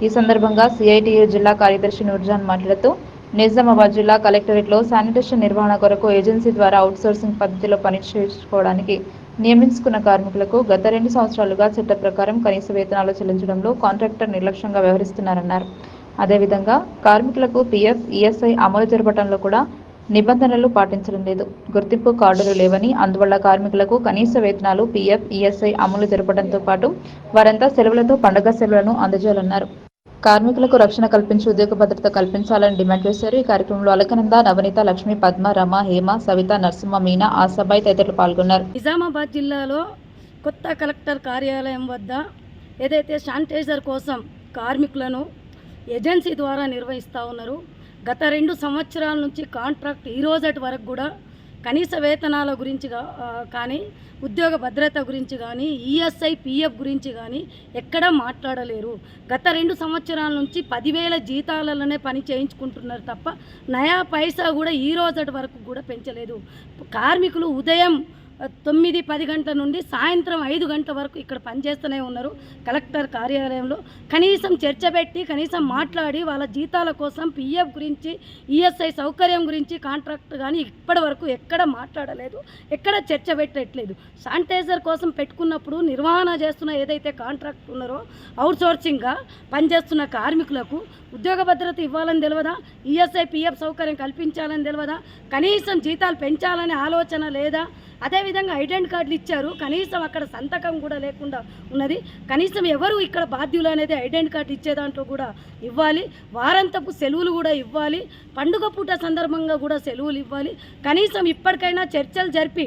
Speaker 1: ఈ సందర్భంగా సిఐటియు జిల్లా కార్యదర్శి నూర్జహాన్ మాట్లాడుతూ నిజామాబాద్ జిల్లా కలెక్టరేట్లో శానిటేషన్ నిర్వహణ కొరకు ఏజెన్సీ ద్వారా అవుట్సోర్సింగ్ పద్ధతిలో పని చేసుకోవడానికి నియమించుకున్న కార్మికులకు గత 2 సంవత్సరాలుగా చట్ట ప్రకారం కనీస వేతనాలు చెల్లించడంలో కాంట్రాక్టర్ నిర్లక్ష్యంగా వ్యవహరిస్తున్నారన్నారు. అదేవిధంగా కార్మికులకు పీఎఫ్, ఈఎస్ఐ అమలు జరపడంలో కూడా నిబంధనలు పాటించడం లేదు. గుర్తింపు కార్డులు లేవని, అందువల్ల కార్మికులకు కనీస వేతనాలు, పీఎఫ్, ఈఎస్ఐ అమలు జరపడంతో పాటు వారంతా సెలవులతో పండుగ సెలవులను అందజేయాలన్నారు. కార్మికులకు రక్షణ కల్పించి ఉద్యోగ భద్రత కల్పించాలని డిమాండ్ చేశారు. ఈ కార్యక్రమంలో అలకనంద, నవనీత, లక్ష్మి, పద్మ, రమ, హేమ, సవిత, నరసింహ, మీనా, ఆసాబాయి తదితరులు పాల్గొన్నారు.
Speaker 8: నిజామాబాద్ జిల్లాలో కొత్త కలెక్టర్ కార్యాలయం వద్ద ఏదైతే శానిటైజర్ కోసం కార్మికులను ఏజెన్సీ ద్వారా నిర్వహిస్తూ ఉన్నారు. గత 2 సంవత్సరాల నుంచి కాంట్రాక్ట్ ఈ రోజటి వరకు కూడా కనీస వేతనాల గురించి కానీ, ఉద్యోగ భద్రత గురించి కానీ, ఈఎస్ఐ, పిఎఫ్ గురించి కానీ ఎక్కడా మాట్లాడలేరు. గత 2 సంవత్సరాల నుంచి 10,000 జీతాలలోనే పని చేయించుకుంటున్నారు తప్ప నయా పైసా కూడా ఈ రోజటి వరకు కూడా పెంచలేదు. కార్మికులు ఉదయం 9-10 గంటల నుండి సాయంత్రం 5 గంటల వరకు ఇక్కడ పనిచేస్తూనే ఉన్నారు. కలెక్టర్ కార్యాలయంలో కనీసం చర్చ పెట్టి, కనీసం మాట్లాడి వాళ్ళ జీతాల కోసం, పిఎఫ్ గురించి, ఈఎస్ఐ సౌకర్యం గురించి కాంట్రాక్ట్ కానీ ఇప్పటి వరకు ఎక్కడ మాట్లాడలేదు, ఎక్కడ చర్చ పెట్టట్లేదు. శానిటైజర్ కోసం పెట్టుకున్నప్పుడు నిర్వహణ చేస్తున్న ఏదైతే కాంట్రాక్ట్ ఉన్నారో అవుట్సోర్సింగ్గా పనిచేస్తున్న కార్మికులకు ఉద్యోగ భద్రత ఇవ్వాలని తెలియదా, ఈఎస్ఐ, పిఎఫ్ సౌకర్యం కల్పించాలని తెలియదా, కనీసం జీతాలు పెంచాలనే ఆలోచన లేదా? అదేవిధంగా ఐడెంటి కార్డులు ఇచ్చారు, కనీసం అక్కడ సంతకం కూడా లేకుండా ఉన్నది. కనీసం ఎవరు ఇక్కడ బాధ్యులు అనేది ఐడెంటి కార్డు ఇచ్చే దాంట్లో కూడా ఇవ్వాలి. వారాంతపు సెలవులు కూడా ఇవ్వాలి. పండుగ పూట సందర్భంగా కూడా సెలవులు ఇవ్వాలి. కనీసం ఇప్పటికైనా చర్చలు జరిపి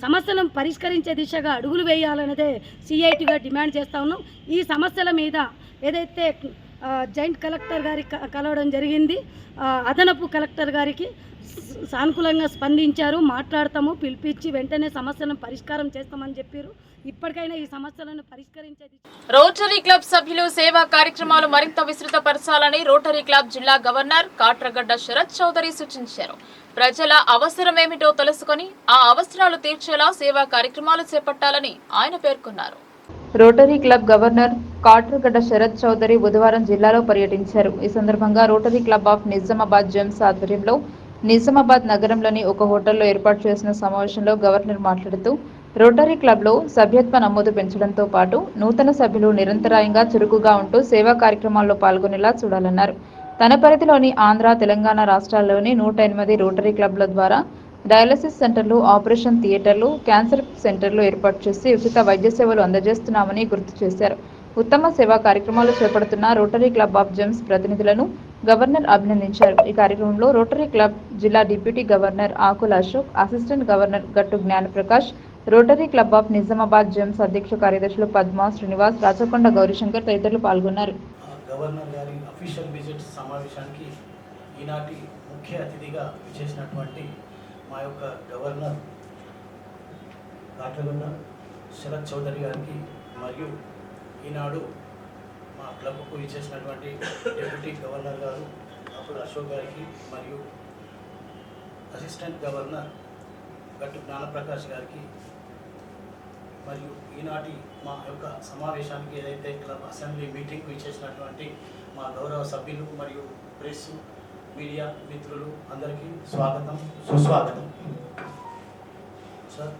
Speaker 8: సమస్యలను పరిష్కరించే దిశగా అడుగులు వేయాలన్నదే సిఐటిగా డిమాండ్ చేస్తూ ఉన్నాం. ఈ సమస్యల మీద ఏదైతే జాయింట్ కలెక్టర్ గారికి కలవడం జరిగింది, అదనపు కలెక్టర్ గారికి సానుకూలంగా స్పందించారు. మాట్లాడతాము, పిలిపించి వెంటనే సమస్యలను పరిష్కారం చేస్తామని చెప్పారు. ఇప్పటికైనా ఈ సమస్యలను పరిష్కరించేది.
Speaker 1: రోటరీ క్లబ్ సభ్యులు సేవా కార్యక్రమాలు మరింత విస్తృతపరచాలని రోటరీ క్లబ్ జిల్లా గవర్నర్ కాట్రగడ్డ శరత్ చౌదరి సూచించారు. ప్రజల అవసరమేమిటో తెలుసుకొని ఆ అవసరాలు తీర్చేలా సేవా కార్యక్రమాలు చేపట్టాలని ఆయన పేర్కొన్నారు. Rotary Club governor Katragadda Sharath Chowdary బుధవారం జిల్లాలో పర్యటించారు. ఈ సందర్భంగా Rotary Club of Nizamabad Gems ఆధ్వర్యంలో నిజామాబాద్ నగరంలోని ఒక హోటల్లో ఏర్పాటు చేసిన సమావేశంలో గవర్నర్ మాట్లాడుతూ రోటరీ క్లబ్లో సభ్యత్వ నమోదు పెంచడంతో పాటు నూతన సభ్యులు నిరంతరాయంగా చురుకుగా ఉంటూ సేవా కార్యక్రమాల్లో పాల్గొనేలా చూడాలన్నారు. తన పరిధిలోని ఆంధ్ర, తెలంగాణ రాష్ట్రాల్లోని 108 రోటరీ క్లబ్ల ద్వారా డయాలసిస్ సెంటర్లు, ఆపరేషన్ థియేటర్లు, క్యాన్సర్ సెంటర్లు ఏర్పాటు చేసి ఉచిత వైద్య సేవలు అందజేస్తున్నామని గుర్తు చేశారు. ఉత్తమ సేవా కార్యక్రమాలు చేపడుతున్న రోటరీ క్లబ్ ఆఫ్ జెమ్స్ ప్రతినిధులను గవర్నర్ అభినందించారు. ఈ కార్యక్రమంలో రోటరీ క్లబ్ జిల్లా deputy governor Akula Ashok, assistant governor Gattu Jnanaprakash, Rotary Club of Nizamabad Gems అధ్యక్ష కార్యదర్శులు పద్మ, శ్రీనివాస్, రాచకొండ గౌరీశంకర్ తదితరులు పాల్గొన్నారు.
Speaker 9: గవర్నర్ గారి అఫీషియల్ విజిట్ సమావేశానికి ఈనాటి ముఖ్య అతిథిగా విచ్చేసినటువంటి మా యొక్క గవర్నర్ కాట్లగొండ శరత్ చౌదరి గారికి మరియు ఈనాడు మా క్లబ్కు ఇచ్చేసినటువంటి డిప్యూటీ గవర్నర్ గారు అప్పుడు అశోక్ గారికి మరియు అసిస్టెంట్ గవర్నర్ గట్టు జ్ఞానప్రకాష్ గారికి మరియు ఈనాటి మా యొక్క సమావేశానికి ఏదైతే క్లబ్ అసెంబ్లీ మీటింగ్కు ఇచ్చేసినటువంటి మా గౌరవ సభ్యులు మరియు ప్రెస్ మీడియా మిత్రులు అందరికీ స్వాగతం, సుస్వాగతం. సార్,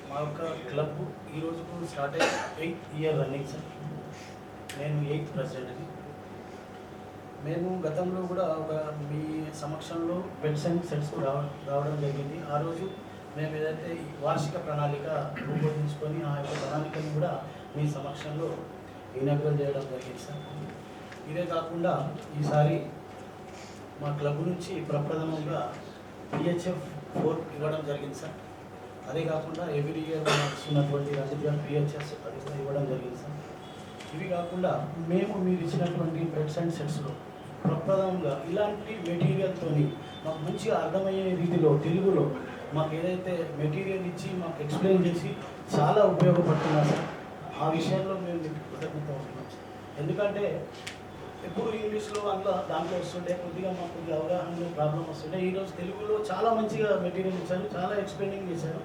Speaker 9: మా యొక్క క్లబ్ ఈరోజుకు స్టార్ట్ అయ్యి 8th ఇయర్ రన్నింగ్ సార్. నేను 8th ప్రెసిడెంట్ని. మేము గతంలో కూడా ఒక మీ సమక్షంలో బెడ్స్ అండ్ సెట్స్కు రావడం జరిగింది. ఆ రోజు మేము ఏదైతే వార్షిక ప్రణాళిక రూపొందించుకొని ఆ యొక్క ప్రణాళికను కూడా మీ సమక్షంలో ఇనాగ్రేట్ చేయడం జరిగింది సార్. ఇదే కాకుండా ఈసారి మా క్లబ్ నుంచి ప్రప్రథమంగా PHF 4 ఇవ్వడం జరిగింది సార్. అదే కాకుండా ఎవ్రీ ఇయర్ ఇస్తున్నటువంటి రంజిత్ గారు PHS అది కూడా ఇవ్వడం జరిగింది సార్. ఇవి కాకుండా మేము మీరు ఇచ్చినటువంటి బెడ్స్ అండ్ సెట్స్లో ప్రప్రథమంగా ఇలాంటి మెటీరియల్తోని మాకు మంచిగా అర్థమయ్యే రీతిలో తెలుగులో మాకు ఏదైతే మెటీరియల్ ఇచ్చి మాకు ఎక్స్ప్లెయిన్ చేసి చాలా ఉపయోగపడుతున్నారు సార్. ఆ విషయంలో మేము కృతజ్ఞత ఉంటున్నాం సార్. ఎందుకంటే ఎప్పుడు ఇంగ్లీష్లో దాంట్లో వస్తుంటే కొద్దిగా మాకు కొద్దిగా అవగాహనలో ప్రాబ్లం వస్తుంటే ఈరోజు తెలుగులో చాలా మంచిగా మెటీరియల్ ఇచ్చారు, చాలా ఎక్స్ప్లెయినింగ్ చేశారు,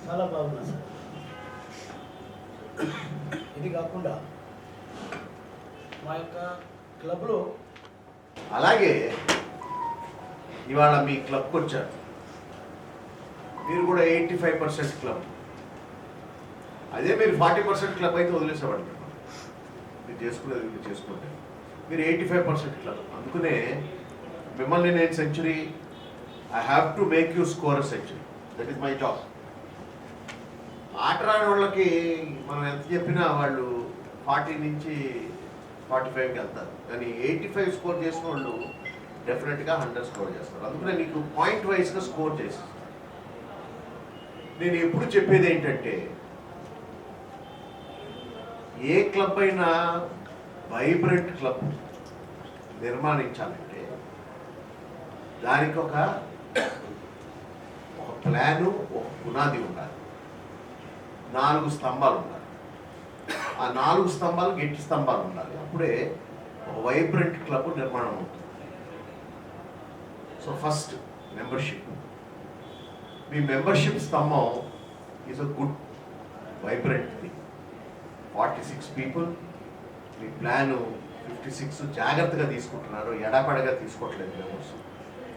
Speaker 9: చాలా బాగున్నారు సార్. ఇది కాకుండా మా యొక్క క్లబ్లో
Speaker 10: అలాగే ఇవాళ మీ క్లబ్కి వచ్చారు, మీరు కూడా 85% క్లబ్. అదే మీరు 40% క్లబ్ అయితే వదిలేసేవాళ్ళు. మీరు చేసుకునేది మీరు చేసుకుంటే మీరు 85% క్లబ్. అందుకనే మిమ్మల్ని నేను century, I have to make you score a century. That is my job. ఆట రాని వాళ్ళకి మనం ఎంత చెప్పినా వాళ్ళు 40 నుంచి 45కి వెళ్తారు. కానీ 85 స్కోర్ చేసిన వాళ్ళు డెఫినెట్గా 100 స్కోర్ చేస్తారు. అందుకనే నీకు పాయింట్ వైజ్గా స్కోర్ చేస్తారు. నేను ఎప్పుడు చెప్పేది ఏంటంటే, ఏ క్లబ్ అయినా వైబ్రెంట్ క్లబ్ నిర్మాణించాలంటే దానికి ఒక ప్లాను, ఒక పునాది ఉండాలి, 4 స్తంభాలు ఉండాలి. ఆ 4 స్తంభాలు గట్టి స్తంభాలు ఉండాలి. అప్పుడే ఒక వైబ్రెంట్ క్లబ్ నిర్మాణం అవుతుంది. So first membership. మీ మెంబర్షిప్ స్తంభం is a good vibrant thing. 46 people. మీ ప్లాను 56 జాగ్రత్తగా తీసుకుంటున్నారు, ఎడపడగా తీసుకోవట్లేదు. మెంబర్స్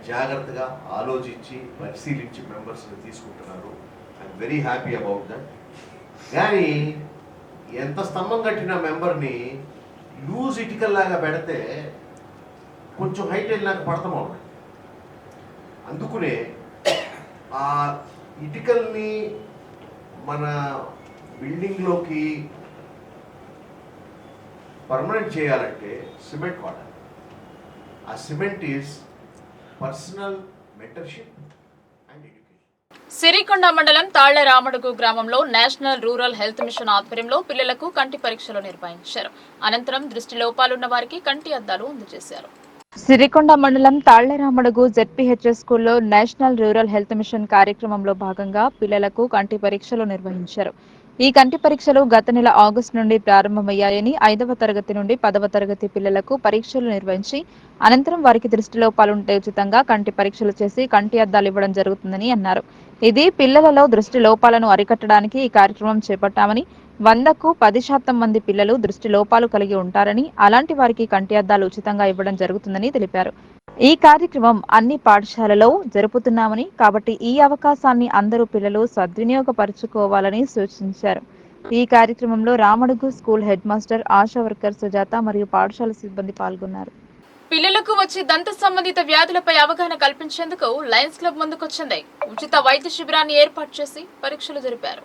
Speaker 10: జాగ్రత్తగా ఆలోచించి పరిశీలించి మెంబర్స్ని తీసుకుంటున్నారు. I'm very happy about that. కానీ ఎంత స్తంభం కట్టిన మెంబర్ని లూజ్ ఇటికల్లాగా పెడితే కొంచెం హైట్ వెళ్ళినాక పడతామవుతుంది. అందుకునే ఆ ఇటికల్ని మన బిల్డింగ్లోకి పర్మనెంట్ చేయాలంటే సిమెంట్ వాడాలి. ఆ cement is personal mentorship and education.
Speaker 1: Sirikonda మండలం తాళ్ల రామడుగు గ్రామంలో నేషనల్ రూరల్ హెల్త్ మిషన్ ఆధ్వర్యంలో పిల్లలకు కంటి పరీక్షలు నిర్వహించారు. అనంతరం దృష్టి లోపాలున్న వారికి కంటి అద్దాలు అందజేశారు. సిరికొండ మండలం తాళ్లరామడుగు ZPHS స్కూల్లో నేషనల్ రూరల్ హెల్త్ మిషన్ కార్యక్రమంలో భాగంగా పిల్లలకు కంటి పరీక్షలు నిర్వహించారు. ఈ కంటి పరీక్షలు గత నెల ఆగస్టు నుండి ప్రారంభమయ్యాయని 5వ తరగతి నుండి 10వ తరగతి పిల్లలకు పరీక్షలు నిర్వహించి అనంతరం వారికి దృష్టిలోపాలుంటే ఉచితంగా కంటి పరీక్షలు చేసి కంటి అద్దాలు ఇవ్వడం జరుగుతుందని అన్నారు. ఇది పిల్లలలో దృష్టి లోపాలను అరికట్టడానికి ఈ కార్యక్రమం చేపట్టామని, 100కు 10% మంది పిల్లలు దృష్టి లోపాలు కలిగి ఉంటారని, అలాంటి వారికి కంటి అద్దాలు ఉచితంగా ఇవ్వడం జరుగుతుందని తెలిపారు. ఈ కార్యక్రమం అన్ని పాఠశాలలో జరుపుతున్నామని, కాబట్టి ఈ అవకాశాన్ని అందరూ పిల్లలు సద్వినియోగపరచుకోవాలని సూచించారు. ఈ కార్యక్రమంలో Ramadugu school head master, ASHA worker Sujatha మరియు పాఠశాల సిబ్బంది పాల్గొన్నారు. పిల్లలకు వచ్చే దంత సంబంధిత వ్యాధులపై అవగాహన కల్పించేందుకు లయన్స్ క్లబ్ ముందుకొచ్చింది. ఉచిత వైద్య శిబిరాన్ని ఏర్పాటు చేసి పరీక్షలు జరిపారు.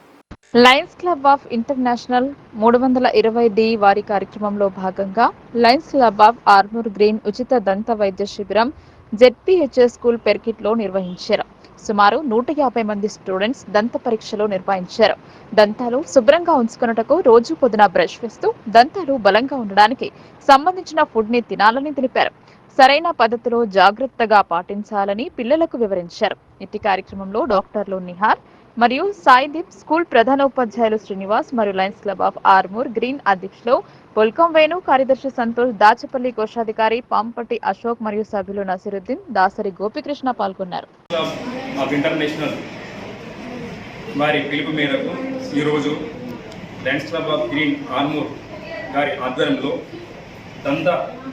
Speaker 1: Lions club of international 320D వారి కార్యక్రమంలో భాగంగా Lions club of Armoor green ఉచిత దంత వైద్య శిబిరం ZPHS స్కూల్ పెర్కిట్లో నిర్వహించారు. సుమారు 150 మంది స్టూడెంట్స్ దంత పరీక్షలు నిర్వహించారు. దంతాలు శుభ్రంగా ఉంచుకున్నటకు రోజు పొద్దున బ్రష్ వేస్తూ దంతాలు బలంగా ఉండడానికి సంబంధించిన ఫుడ్ ని తినాలని తెలిపారు. సరైన పద్ధతిలో జాగ్రత్తగా పాటించాలని పిల్లలకు వివరించారు. ఇట్టి కార్యక్రమంలో డాక్టర్లు నిహార్ మరియు సాయిదీప్, స్కూల్ ప్రధానోపాధ్యాయులు శ్రీనివాస్ మరియు Lions club of Armoor green అధ్యక్షులు పొల్కం వేణు, కార్యదర్శి సంతోష్, దాచపల్లి కోశాధికారి పాంపట్టి అశోక్ మరియు సభ్యులు నసీరుద్దీన్, దాసరి గోపికృష్ణ పాల్గొన్నారు.
Speaker 11: ఇంటర్నేషనల్ వారి పిలుపు మేరకు ఈరోజు Lions club of green Armoor గారి ఆధ్వర్యంలో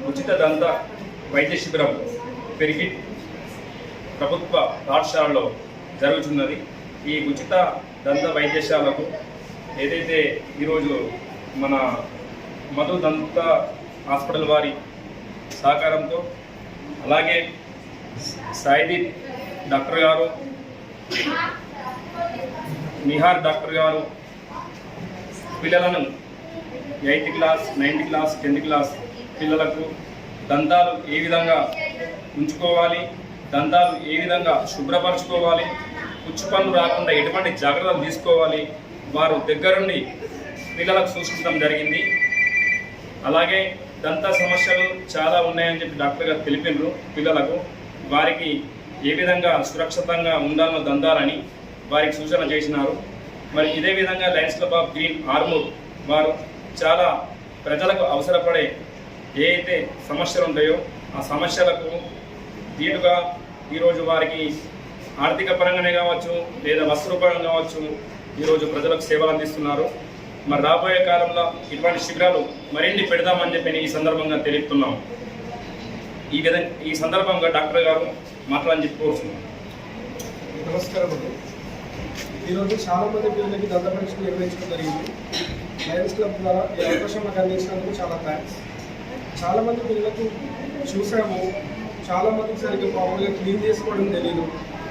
Speaker 11: ఉచిత దంత వైద్య శిబిరం పెరిగిట్ ప్రభుత్వ పాఠశాలలో జరుగుతున్నది. ఈ ఉచిత దంత వైద్యశాలకు ఏదైతే ఈరోజు మన మధు దంత హాస్పిటల్ వారి సహకారంతో, అలాగే సాయిదీప్ డాక్టర్ గారు, నిహార్ డాక్టర్ గారు పిల్లలను 8th class, 9th class, 10th class పిల్లలకు దంతాలు ఏ విధంగా ఉంచుకోవాలి, దంతాలు ఏ విధంగా శుభ్రపరచుకోవాలి, పుచ్చుపళ్ళు రాకుండా ఎటువంటి జాగ్రత్తలు తీసుకోవాలి వారు దగ్గరుండి పిల్లలకు సూచించడం జరిగింది. అలాగే దంత సమస్యలు చాలా ఉన్నాయని చెప్పి డాక్టర్ గారు తెలిపినారు. పిల్లలకు వారికి ఏ విధంగా సురక్షితంగా ఉండాలన్న దంతాలని వారికి సూచన చేసినారు. మరి ఇదే విధంగా Lions club of green Armoor వారు చాలా ప్రజలకు అవసరపడే ఏ అయితే సమస్యలు ఉంటాయో ఆ సమస్యలకు దీటుగా ఈరోజు వారికి ఆర్థిక పరంగానే కావచ్చు లేదా వస్త్రపరంగా కావచ్చు ఈరోజు ప్రజలకు సేవలు అందిస్తున్నారు. మరి రాబోయే కాలంలో ఇటువంటి శిబిరాలు మరిన్ని పెడదామని చెప్పి ఈ సందర్భంగా తెలుపుతున్నాం. ఈ సందర్భంగా డాక్టర్ గారు మాట్లాడని చెప్పి కోరుతున్నాం.
Speaker 9: నమస్కారం అండి. ఈరోజు చాలామంది పిల్లలకి దంత పరీక్షలు నిర్వహించడం జరిగింది. లయన్స్ క్లబ్ ద్వారా ఈ అవకాశం నాకు అందించినందుకు చాలా థ్యాంక్స్. చాలామంది పిల్లలకు చూసాము, చాలామందికి సరిగ్గా మామూలుగా క్లీన్ చేసుకోవడం తెలియదు.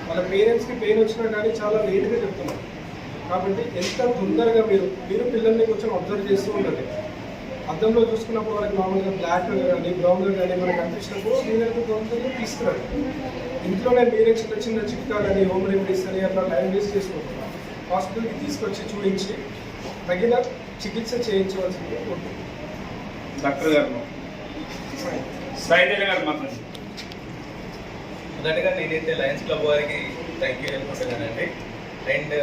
Speaker 9: వాళ్ళ పేరెంట్స్కి పెయిన్ వచ్చినా కానీ చాలా లేట్గా చెప్తున్నారు. కాబట్టి ఎంత తొందరగా మీరు పిల్లల్ని కొంచెం అబ్జర్వ్ చేస్తూ ఉండండి. అద్దంలో చూసుకున్నప్పుడు వాళ్ళకి మామూలుగా బ్లాక్ కానీ బ్రౌన్గా కానీ మనకు అనిపించినప్పుడు మీరైతే తొందరగా తీసుకురండి. ఇంట్లోనే మీరే చిన్న చిన్న చిట్కాలని, హోమ్ రెమెడీస్ అని అట్లా టైం వేస్ట్ చేసుకుంటున్నాం. హాస్పిటల్కి తీసుకొచ్చి చూపించి తగిన చికిత్స చేయించవలసింది ఉంటుంది.
Speaker 11: డాక్టర్ గారు గారు మాట్లాడండి.
Speaker 12: మొదటిగా నేనైతే లయన్స్ క్లబ్ వారికి థ్యాంక్ యూ చెప్పుకుంటున్నానండి. అండ్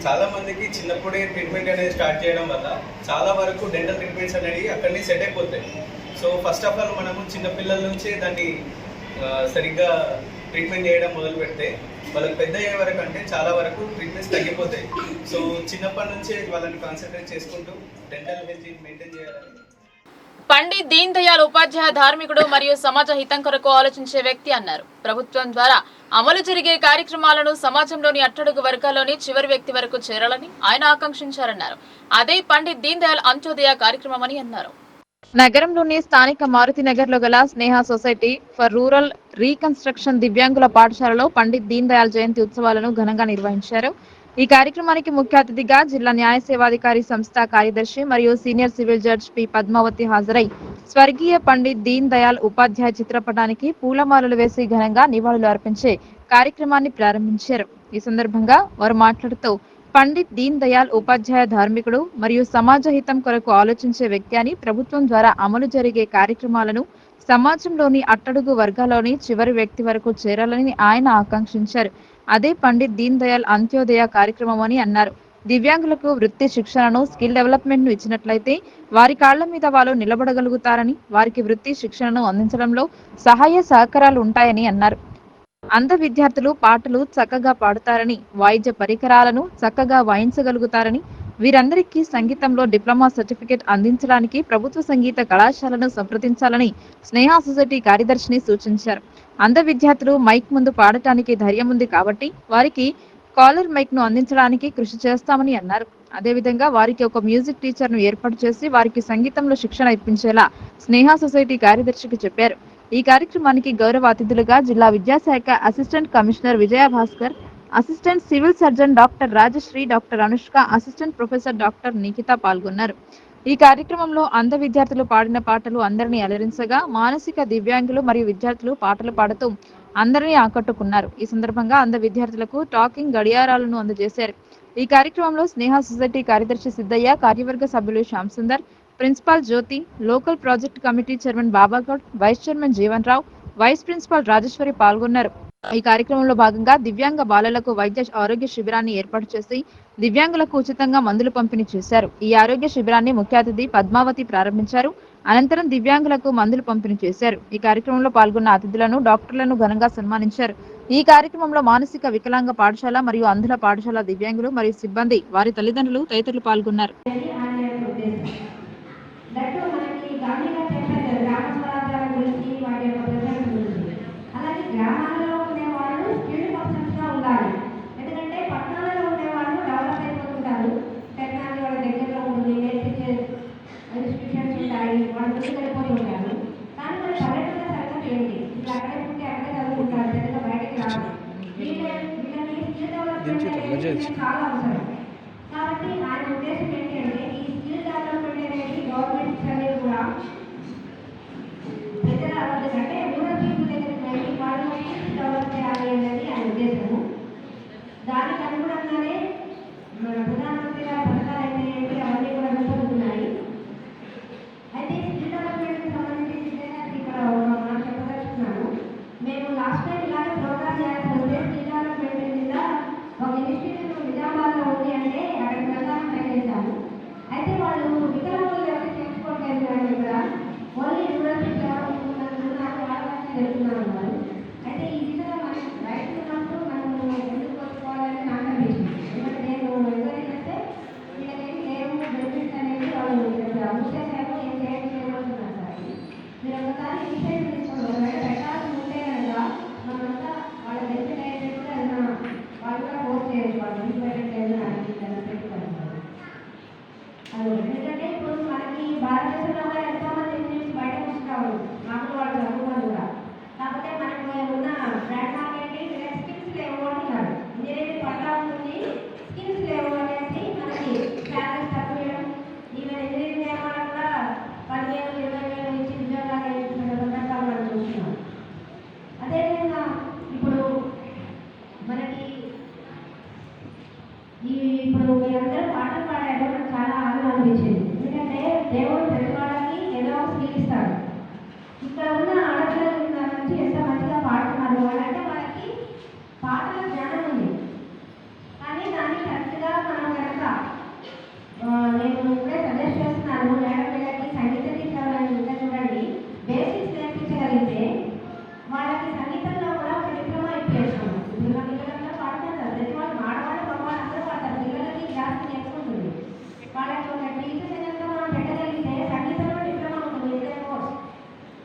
Speaker 12: చాలామందికి చిన్నప్పుడే ట్రీట్మెంట్ అనేది స్టార్ట్ చేయడం వల్ల చాలా వరకు డెంటల్ ట్రీట్మెంట్స్ అనేవి అక్కడనే సెట్ అయిపోతాయి. సో ఫస్ట్ ఆఫ్ ఆల్ మనము చిన్నపిల్లల నుంచే దాన్ని సరిగ్గా ట్రీట్మెంట్ చేయడం మొదలు పెడితే వాళ్ళకి పెద్ద అయ్యే వరకు అంటే చాలా వరకు ట్రీట్మెంట్స్ తగ్గిపోతాయి. సో చిన్నప్పటి నుంచే వాళ్ళని కాన్సన్ట్రేట్ చేసుకుంటూ డెంటల్ హెల్త్ మెయింటైన్ చేయాలని.
Speaker 1: పండిత్ దీన్ దయాళ్ ఉపాధ్యాయ ధార్మికుడు మరియు సమాజ హితం కొరకు ఆలోచించే వ్యక్తి అన్నారు. ప్రభుత్వం ద్వారా అమలు జరిగే కార్యక్రమాలను సమాజంలోని అట్టడుగు వర్గాల్లోని చివరి వ్యక్తి వరకు చేరాలని ఆయన ఆకాంక్షించారన్నారు. అదే పండిత్ దీన్ దయాళ్ అంత్యోదయ కార్యక్రమమని అన్నారు. నగరంలోని స్థానిక మారుతినగర్ లో గల స్నేహ సొసైటీ ఫర్ రూరల్ రీకన్స్ట్రక్షన్ దివ్యాంగుల పాఠశాలలో పండిత్ దీన్ దయాళ్ జయంతి ఉత్సవాలను ఘనంగా నిర్వహించారు. ఈ కార్యక్రమానికి ముఖ్య అతిథిగా జిల్లా న్యాయ సేవాధికారి సంస్థ కార్యదర్శి మరియు senior civil judge P Padmavathi హాజరై స్వర్గీయ పండిత్ దీన్ దయాళ్ ఉపాధ్యాయ చిత్రపటానికి పూలమాలలు వేసి ఘనంగా నివాళులు అర్పించే కార్యక్రమాన్ని ప్రారంభించారు. ఈ సందర్భంగా వారు మాట్లాడుతూ పండిత్ దీన్ దయాళ్ ఉపాధ్యాయ ధార్మికుడు మరియు సమాజ హితం కొరకు ఆలోచించే వ్యక్తి అని ప్రభుత్వం ద్వారా అమలు జరిగే కార్యక్రమాలను సమాజంలోని అట్టడుగు వర్గాల్లోని చివరి వ్యక్తి వరకు చేరాలని ఆయన ఆకాంక్షించారు. అదే పండిత్ దీన్ దయాళ్ అంత్యోదయ కార్యక్రమం అని అన్నారు. దివ్యాంగులకు వృత్తి శిక్షణను, స్కిల్ డెవలప్మెంట్ ను ఇచ్చినట్లయితే వారి కాళ్ల మీద వాళ్ళు నిలబడగలుగుతారని, వారికి వృత్తి శిక్షణను అందించడంలో సహాయ సహకారాలు ఉంటాయని అన్నారు. అంధ విద్యార్థులు పాటలు చక్కగా పాడుతారని, వాయిద్య పరికరాలను చక్కగా వాయించగలుగుతారని, వీరందరికీ సంగీతంలో డిప్లొమా సర్టిఫికేట్ అందించడానికి ప్రభుత్వ సంగీత కళాశాలను సంప్రదించాలని స్నేహ సొసైటీ కార్యదర్శిని సూచించారు. అంధ విద్యార్థులు మైక్ ముందు పాడటానికి ధైర్యం ఉంది కాబట్టి వారికి కాలర్ మైక్ ను అందించడానికి కృషి చేస్తామని అన్నారు. అదేవిధంగా వారికి ఒక మ్యూజిక్ టీచర్ ను ఏర్పాటు చేసి వారికి సంగీతంలో శిక్షణ ఇప్పించేలా స్నేహ సొసైటీ కార్యదర్శికి చెప్పారు. ఈ కార్యక్రమానికి గౌరవ అతిథులుగా జిల్లా విద్యాశాఖ assistant commissioner Vijaya Bhaskar, assistant civil surgeon doctor Rajashri, doctor Anushka, assistant professor doctor Nikhita పాల్గొన్నారు. ఈ కార్యక్రమంలో అంధ విద్యార్థులు పాడిన పాటలు అందరినీ అలరించగా, మానసిక దివ్యాంగులు మరియు విద్యార్థులు పాటలు పాడుతూ అందరినీ ఆకట్టుకున్నారు. ఈ సందర్భంగా అంధ విద్యార్థులకు టాకింగ్ గడియారాలను అందజేశారు. ఈ కార్యక్రమంలో స్నేహ సొసైటీ కార్యదర్శి సిద్ధయ్య, కార్యవర్గ సభ్యులు Shyam Sundar, principal Jyothi, local project committee chairman Babagoud, vice chairman Jeevan Rao, vice principal Rajeshwari పాల్గొన్నారు. ఈ కార్యక్రమంలో భాగంగా దివ్యాంగ బాలలకు వైద్య ఆరోగ్య శిబిరాన్ని ఏర్పాటు చేసి దివ్యాంగులకు ఉచితంగా మందులు పంపిణీ చేశారు. ఈ ఆరోగ్య శిబిరాన్ని ముఖ్య అతిథి పద్మావతి ప్రారంభించారు. అనంతరం దివ్యాంగులకు మందులు పంపిణీ చేశారు. ఈ కార్యక్రమంలో పాల్గొన్న అతిథులను, డాక్టర్లను ఘనంగా సన్మానించారు. ఈ కార్యక్రమంలో మానసిక వికలాంగ పాఠశాల మరియు అంధుల పాఠశాల దివ్యాంగులు మరియు సిబ్బంది, వారి తల్లిదండ్రులు తదితరులు పాల్గొన్నారు.
Speaker 13: చాలా అవసరం కాబట్టి ఆయన ఉద్దేశం ఏంటంటే ఈ స్కిల్ డెవలప్మెంట్ అనేది గవర్నమెంట్ అనేది కూడా ప్రజల అంటే రూరల్ పీపుల్ దగ్గరికి వెళ్ళి వాళ్ళు స్కిల్స్ డెవలప్ చేయాలి అనేది ఆయన ఉద్దేశము. దానికి అనుగుణంగానే మన ప్రధానమంత్రి గారి పథకాలు అయితే అవన్నీ కూడా రూపొందుతున్నాయి. అయితే స్కిల్ డెవలప్మెంట్కి సంబంధించి ఇక్కడ ఒక మాట చెప్పదలుచుకున్నాను. మేము లాస్ట్ టైం ఇలాగే ప్రోగ్రామ్ చేయాల్సి వస్తే స్కిల్ డెవలప్మెంట్ మీద ఒక ఇన్స్టిట్యూట్ నిజామాబాద్లో ఉంది అంటే అక్కడికి వెళ్ళాలని ట్రై చేశాము. అయితే వాళ్ళు వికలాంగులు ఎవరికి తెలుసుకోవట్లేదు అని ఇక్కడ ఓన్లీ రూరల్ వాళ్ళని తెలుపుతున్నారు వాళ్ళు. అయితే ఈ విధంగా మనకి రైట్ ఉన్నప్పుడు మనం ఎందుకు కోరుకోవాలని నాకు అనిపించింది. ఎందుకంటే నేను ఎంక్వైరీ చేస్తే వీళ్ళకి ఏం బెనిఫిట్స్ అనేది వాళ్ళు ఉద్దేశాలు ఏం చేయమంటున్నారు సార్. మీరు ఒకసారి ఇనిషియేటివ్ తీసుకోవాలి పెట్టాల్సి ఉంటే కనుక మనమంతా వాళ్ళ బెనిఫిట్ అయ్యేటప్పుడు ఏదైనా వాళ్ళు కూడా పోస్ట్ చేయొచ్చు. వాళ్ళు ఇండిపెండెంట్ ఏదైనా పెట్టుకోవాలి. అది ఎందుకంటే ఇప్పుడు మనకి భారతదేశంలో కూడా ఎంతోమంది ఇంజనీర్స్ బయటకు వస్తున్నారు, మామూలు వాళ్ళు చదువుకోవాలి కూడా. కాకపోతే మనకు ఉన్న బ్రాండ్ మార్కెట్ వీళ్ళకి స్కిల్స్ లేవు అంటున్నారు. ఇంజనీరింగ్ పట్టా ఉంటుంది, స్కిల్స్ లేవు అనేసి మనకి శాలరీస్ తక్కువ చేయడం, ఈవెన్ ఇంజనీరింగ్ చేయడం కూడా 10,000, 20,000 ఇచ్చి ఉద్యోగాలు వేస్తున్న సందర్భాలు మనం చూస్తున్నాం. అదేవిధంగా ఇప్పుడు మనకి ఇప్పుడు మీరందరూ పాటలు పాడారు, నాకు చాలా ఆనందం అనిపించింది. ఎందుకంటే దేవుడు ప్రతి వాళ్ళకి ఏదో ఒక స్కిల్ ఇస్తాడు. ఇక్కడ ఉన్న ఆడపిల్లలు నుంచి ఎంత మంచిగా పాడుతున్నారు వాళ్ళంటే వాళ్ళకి పాటల జ్ఞానం ఉంది. కానీ దాన్ని కరెక్ట్గా మనం కనుక నేను ఇప్పుడే సజెస్ట్ చేస్తున్నాను మేడం పిల్లలకి సంగీత టీచర్లని ఇంకా చూడండి, బేసిక్స్ నేర్పించగలిగితే వాళ్ళకి సంగీతంలో కూడా ఒక డిప్లొమా ఇప్పించాము. ఇప్పుడు పిల్లలంతా పాడుతున్నారు, ప్రతి వాళ్ళు మాడవాళ్ళు మగవాళ్ళు అందరూ పాడతారు. పిల్లలకి జాస్తి నేర్చుకుంటుంది. వాళ్ళకి ఒక టీచర్ కనుక మనం పెట్టగలిగితే సంగీతంలో డిప్లొమా ఉంటుంది, ఇదే కోర్స్.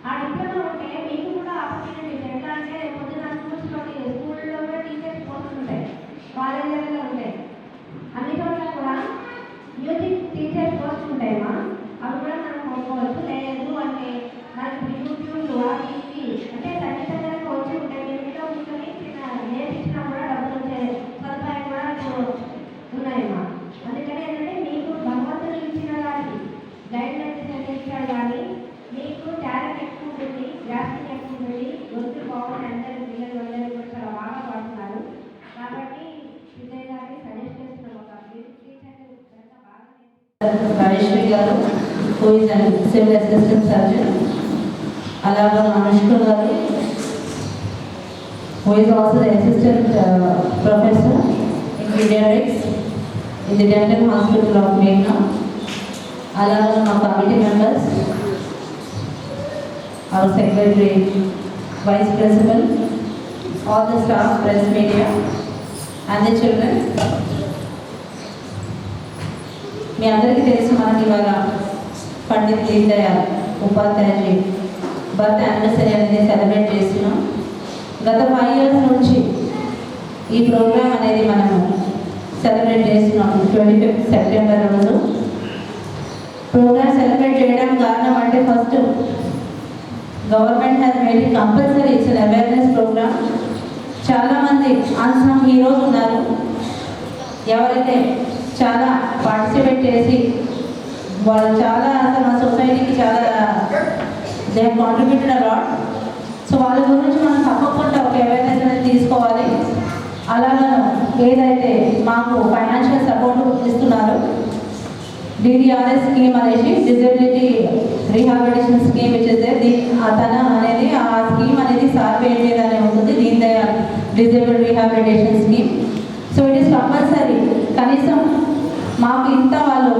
Speaker 13: ఆ డిప్లొమా ఉంటే మీకు కూడా ఆపర్చునిటీస్ ఎట్లా అంటే పొద్దున స్కూల్లో కూడా టీచర్స్ పోస్టులు ఉంటాయి, కాలేజీలలో ఉంటాయి, అన్ని చోట్ల కూడా మ్యూజిక్ టీచర్స్ పోస్టులు ఉంటాయమ్మా. అవి కూడా మనం కొనుక్కోవచ్చు. లేదు అంటే మనకి యూట్యూబ్లు అవి అంటే సంగీతంగా వచ్చి ఉంటాయి. మీరు ఇంట్లో కూర్చొని నేర్పించినా కూడా డబ్బులు వచ్చే సదుపాయం కూడా ఉన్నాయమ్మా. అందుకని ఏంటంటే మీకు భగవంతుడు ఇచ్చిన వారికి గైడ్లైన్స్ అందించాడు. కానీ మీకు టాలెంట్ ఎక్కువ ఉంటుంది, గ్రాస్పింగ్ ఎక్కువ ఉంటుంది, గొంతు బాగుంది, అందరూ పిల్లలు అందరూ కూడా చాలా బాగా పాడుతున్నారు. కాబట్టి విజయ్ గారిని సజెస్ట్ చేస్తున్నాం ఒక
Speaker 14: రాజేశ్వరి గారు, who is and civil assistant surgeon. అలాగే అనుష్క గారు, who is also the assistant professor in pediatrics in the Dental Hospital of Meghna. Along our committee members, our secretary, vice principal, all the staff, press media, and the children. మీ అందరికీ తెలుసు మనకి ఇవాళ Pandit Deen Dayal ఉపాధ్యాయజీ birth anniversary అనేది celebrate చేస్తున్నాం. గత 5 years నుంచి ఈ programme అనేది మనము సెలబ్రేట్ చేస్తున్నాం. 25th September రోజు ప్రోగ్రామ్ సెలబ్రేట్ చేయడం కారణం అంటే first government has made it compulsory. It's an awareness programme. చాలామంది అన్సమ్ హీరోస్ ఉన్నారు, ఎవరైతే చాలా పార్టిసిపేట్ చేసి వాళ్ళు చాలా అసలు మన సొసైటీకి చాలా దే కాంట్రిబ్యూటెడ్ అలాట్. సో వాళ్ళ గురించి మనం తప్పకుండా ఒక అవేర్నెస్ అనేది తీసుకోవాలి. అలాగే ఏదైతే మాకు ఫైనాన్షియల్ సపోర్ట్ ఇస్తున్నారు DDRS స్కీమ్ అనేసి, డిజబిలిటీ రీహాబిలిటేషన్ స్కీమ్ ఇచ్చేదే తన అనేది ఆ స్కీమ్ అనేది సార్వేటెడ్ అనే ఉంటుంది, Deen Dayal disable rehabilitation scheme. So it is compulsory. కనీసం మాకు ఇంత వాళ్ళు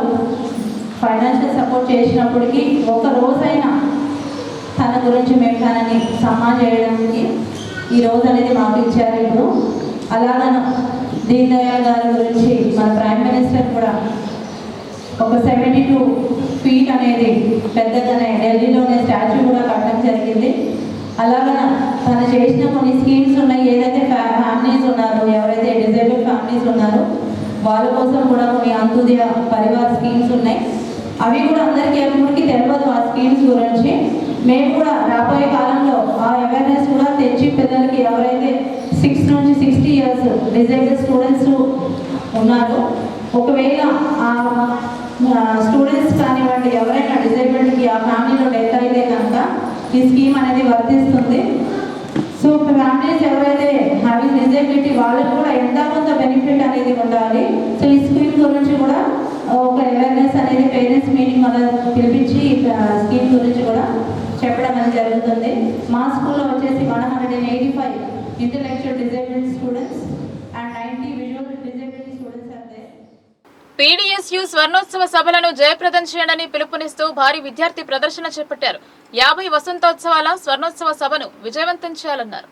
Speaker 14: ఫైనాన్షియల్ సపోర్ట్ చేసినప్పటికీ ఒక రోజైనా తన గురించి మేము తనని సన్మానం చేయడానికి ఈ రోజు అనేది మాకు ఇచ్చారు ఇప్పుడు. అలాగను దీన్ దయాళ్ గారి గురించి మన ప్రైమ్ మినిస్టర్ కూడా ఒక 72 feet అనేది పెద్దగానే ఢిల్లీలోనే స్టాచ్యూ కూడా కట్టడం జరిగింది. అలాగా తను చేసిన కొన్ని స్కీమ్స్ ఉన్నాయి. ఏదైతే ఫ్యామిలీస్ ఉన్నారో, ఎవరైతే డిజేబుల్ ఫ్యామిలీస్ ఉన్నారో వాళ్ళ కోసం కూడా కొన్ని అంత్యోదయ పరివార్ స్కీమ్స్ ఉన్నాయి. అవి కూడా అందరికీ ఎవరికి తెలియదు ఆ స్కీమ్స్ గురించి. మేము కూడా రాబోయే కాలంలో ఆ అవేర్నెస్ కూడా తెచ్చి పిల్లలకి ఎవరైతే 6 నుంచి 60 years డిజేబుల్ స్టూడెంట్స్ ఉన్నారో, ఒకవేళ ఆ స్టూడెంట్స్ కానివ్వండి ఎవరైనా డిజేబుల్డ్కి ఆ ఫ్యామిలీలో డెత్ అయితే కనుక ఈ స్కీమ్ అనేది వర్తిస్తుంది. సో ఫ్యామిలీస్ ఎవరైతే హ్యావింగ్ డిజేబిలిటీ వాళ్ళకు కూడా ఎంత కొంత బెనిఫిట్ అనేది ఉండాలి. సో ఈ స్కీమ్ గురించి కూడా ఒక అవేర్నెస్ అనేది పేరెంట్స్ మీటింగ్ వల్ల పిలిపించి స్కీమ్ గురించి కూడా చెప్పడం అనేది జరుగుతుంది. మా స్కూల్లో వచ్చేసి 185 intellectual disabled students and 90 visual disability students are there.
Speaker 1: PDSU స్వర్ణోత్సవ సభలను జయప్రదం చేయాలని పిలుపునిస్తూ భారీ విద్యార్థి ప్రదర్శన చేపట్టారు. 50 వసంతోత్సవాల స్వర్ణోత్సవ సభను విజయవంతం చేయాలన్నారు.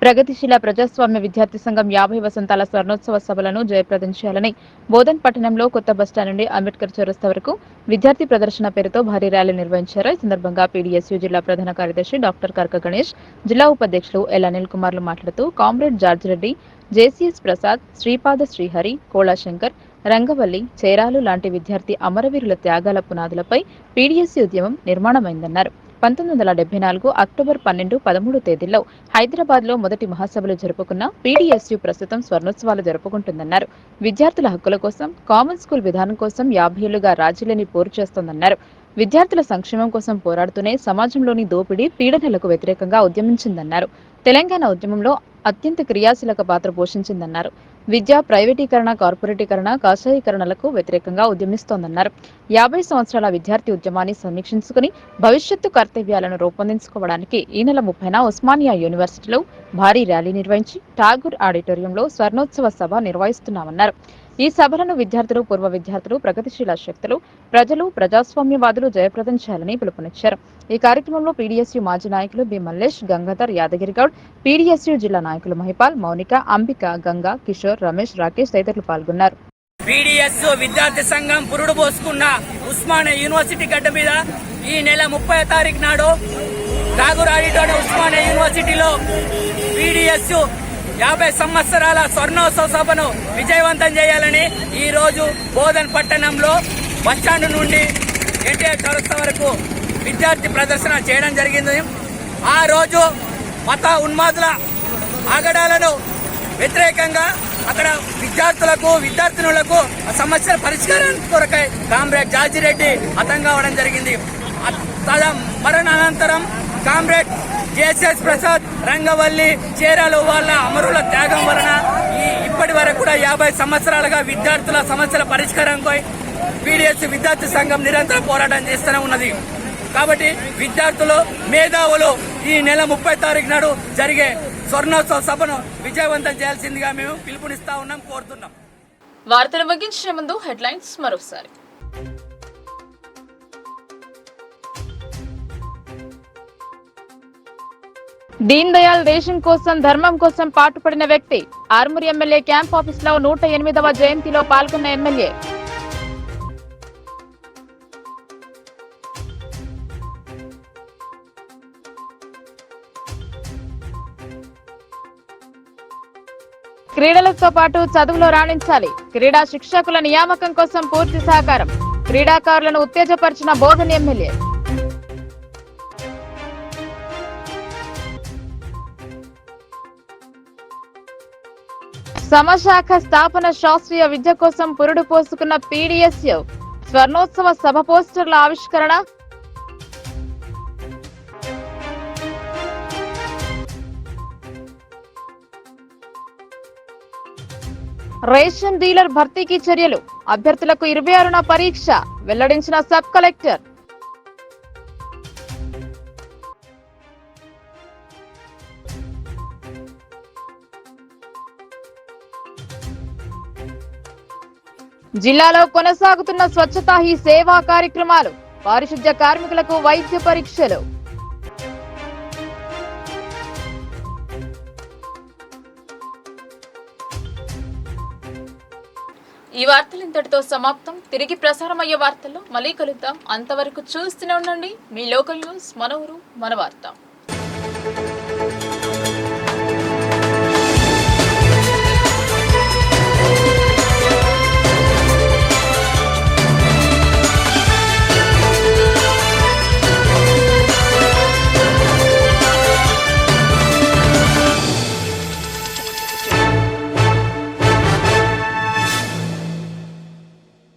Speaker 1: ప్రగతిశీల ప్రజాస్వామ్య విద్యార్థి సంఘం 50 వసంతాల స్వర్ణోత్సవ సభలను జయప్రదం చేయాలని బోధన్ పట్టణంలో కొత్త బస్టాండ్ నుండి అంబేద్కర్ చౌరస్తా వరకు విద్యార్థి ప్రదర్శన పేరుతో భారీ ర్యాలీ నిర్వహించారు. ఈ సందర్భంగా PDSU జిల్లా ప్రధాన కార్యదర్శి డాక్టర్ కర్క గణేష్, జిల్లా ఉపాధ్యక్షులు ఎల్ అనిల్ కుమార్లు మాట్లాడుతూ comrade George Reddy, JCS Prasad, Sripada Srihari, Kolashankar, Rangavalli, చేరాలు లాంటి విద్యార్థి అమరవీరుల త్యాగాల పునాదులపై PDSU ఉద్యమం నిర్మాణమైందన్నారు. 1974 అక్టోబర్ 12, 13 తేదీల్లో హైదరాబాద్ లో మొదటి మహాసభలు జరుపుకున్న PDSU ప్రస్తుతం స్వర్ణోత్సవాలు జరుపుకుంటుందన్నారు. విద్యార్థుల హక్కుల కోసం, కామన్ స్కూల్ విధానం కోసం 50 ఏళ్లుగా రాజీలేని పోరు చేస్తోందన్నారు. విద్యార్థుల సంక్షేమం కోసం పోరాడుతూనే సమాజంలోని దోపిడీ, పీడనలకు వ్యతిరేకంగా ఉద్యమించిందన్నారు. తెలంగాణ ఉద్యమంలో అత్యంత క్రియాశీలక పాత్ర పోషించిందన్నారు. విద్యా ప్రైవేటీకరణ, కార్పొరేటీకరణ, కాషాయీకరణలకు వ్యతిరేకంగా ఉద్యమిస్తోందన్నారు. 50 సంవత్సరాల విద్యార్థి ఉద్యమాన్ని సమీక్షించుకుని భవిష్యత్తు కర్తవ్యాలను రూపొందించుకోవడానికి ఈ నెల 30న ఉస్మానియా యూనివర్సిటీలో భారీ ర్యాలీ నిర్వహించి ఠాగూర్ ఆడిటోరియంలో స్వర్ణోత్సవ సభ నిర్వహిస్తున్నామన్నారు. ఈ సభలను విద్యార్థులు, పూర్వ విద్యార్థులు, ప్రగతిశీల శక్తులు, ప్రజలు, ప్రజాస్వామ్యవాదులు జయప్రదం చేయాలని పిలుపునిచ్చారు. ఈ కార్యక్రమంలో PDSU మాజీ నాయకులు బి మల్లేష్, గంగాధర్, యాదగిరిగౌడ్, PDSU జిల్లా నాయకులు మహిపాల్, మౌనిక, అంబిక, గంగా, కిషోర్, రమేష్, రాకేష్ తదితరులు పాల్గొన్నారు.
Speaker 15: PDSU విద్యార్థి సంఘం పురుడు పోసుకున్న ఉస్మానియా యూనివర్సిటీ గడ్డ మీద ఈ నెల 30వ తారీఖు నాడు ఠాగూర్ ఆడిటోరియం ఉస్మానియా యూనివర్సిటీలో PDSU 50 సంవత్సరాల స్వర్ణోత్సవ సభను విజయవంతం చేయాలని ఈ రోజు బోధన్ పట్టణంలో బస్టాండ్ నుండి ఎన్టీఆర్ చౌరస్తా వరకు విద్యార్థి ప్రదర్శన చేయడం జరిగింది. ఆ రోజు మత ఉన్మాదుల ఆగడాలను వ్యతిరేకంగా అక్కడ విద్యార్థులకు, విద్యార్థినులకు సమస్యల పరిష్కారం కొరకై కామ్రేడ్ జార్జి రెడ్డి హతం కావడం జరిగింది. మరణానంతరం కామ్రేడ్ JCS ప్రసాద్, రంగవల్లి, చేరాలు వాళ్ళ అమరుల త్యాగం వలన ఇప్పటి వరకు కూడా 50 సంవత్సరాలుగా విద్యార్థుల సమస్యల పరిష్కారంపై PDSU విద్యార్థి సంఘం నిరంతరం పోరాటం చేస్తూనే ఉన్నది. కాబట్టి విద్యార్థులు, మేధావులు ఈ నెల 30వ తారీఖు నాడు జరిగే స్వర్ణోత్సవ సభను విజయవంతం చేయాల్సిందిగా మేము పిలుపునిస్తా ఉన్నాం, కోరుతున్నాం.
Speaker 1: వార్తలు ముగించే ముందు హెడ్లైన్స్ మరోసారి. దీన్ దయాళ్ దేశం కోసం, ధర్మం కోసం పాటుపడిన వ్యక్తి. ఆర్మూర్ ఎమ్మెల్యే క్యాంప్ ఆఫీస్ లో 108వ జయంతిలో పాల్గొన్న ఎమ్మెల్యే. క్రీడలతో పాటు చదువులో రాణించాలి. క్రీడా శిక్షకుల నియామకం కోసం పూర్తి సహకారం. క్రీడాకారులను ఉత్తేజపరిచిన బోధన్ ఎమ్మెల్యే. సమశాఖ స్థాపన శాస్త్రీయ విద్య కోసం పురుడు పోసుకున్న పీడీఎస్యు స్వర్ణోత్సవ సభ పోస్టర్ల ఆవిష్కరణ. రేషన్ డీలర్ భర్తీకి చర్యలు, అభ్యర్థులకు 26న పరీక్ష వెల్లడించిన సబ్ కలెక్టర్. జిల్లాలో కొనసాగుతున్న స్వచ్ఛతా హీ సేవా కార్యక్రమాలు, పారిశుద్ధ్య కార్మికులకు వైద్య పరీక్షలు. ఈ వార్తలు ఇంతటితో సమాప్తం. తిరిగి ప్రసారమయ్యే వార్తల్లో మళ్ళీ కలుద్దాం. అంతవరకు చూస్తూనే ఉండండి మీ లోకల్ న్యూస్, మన ఊరు మన వార్త.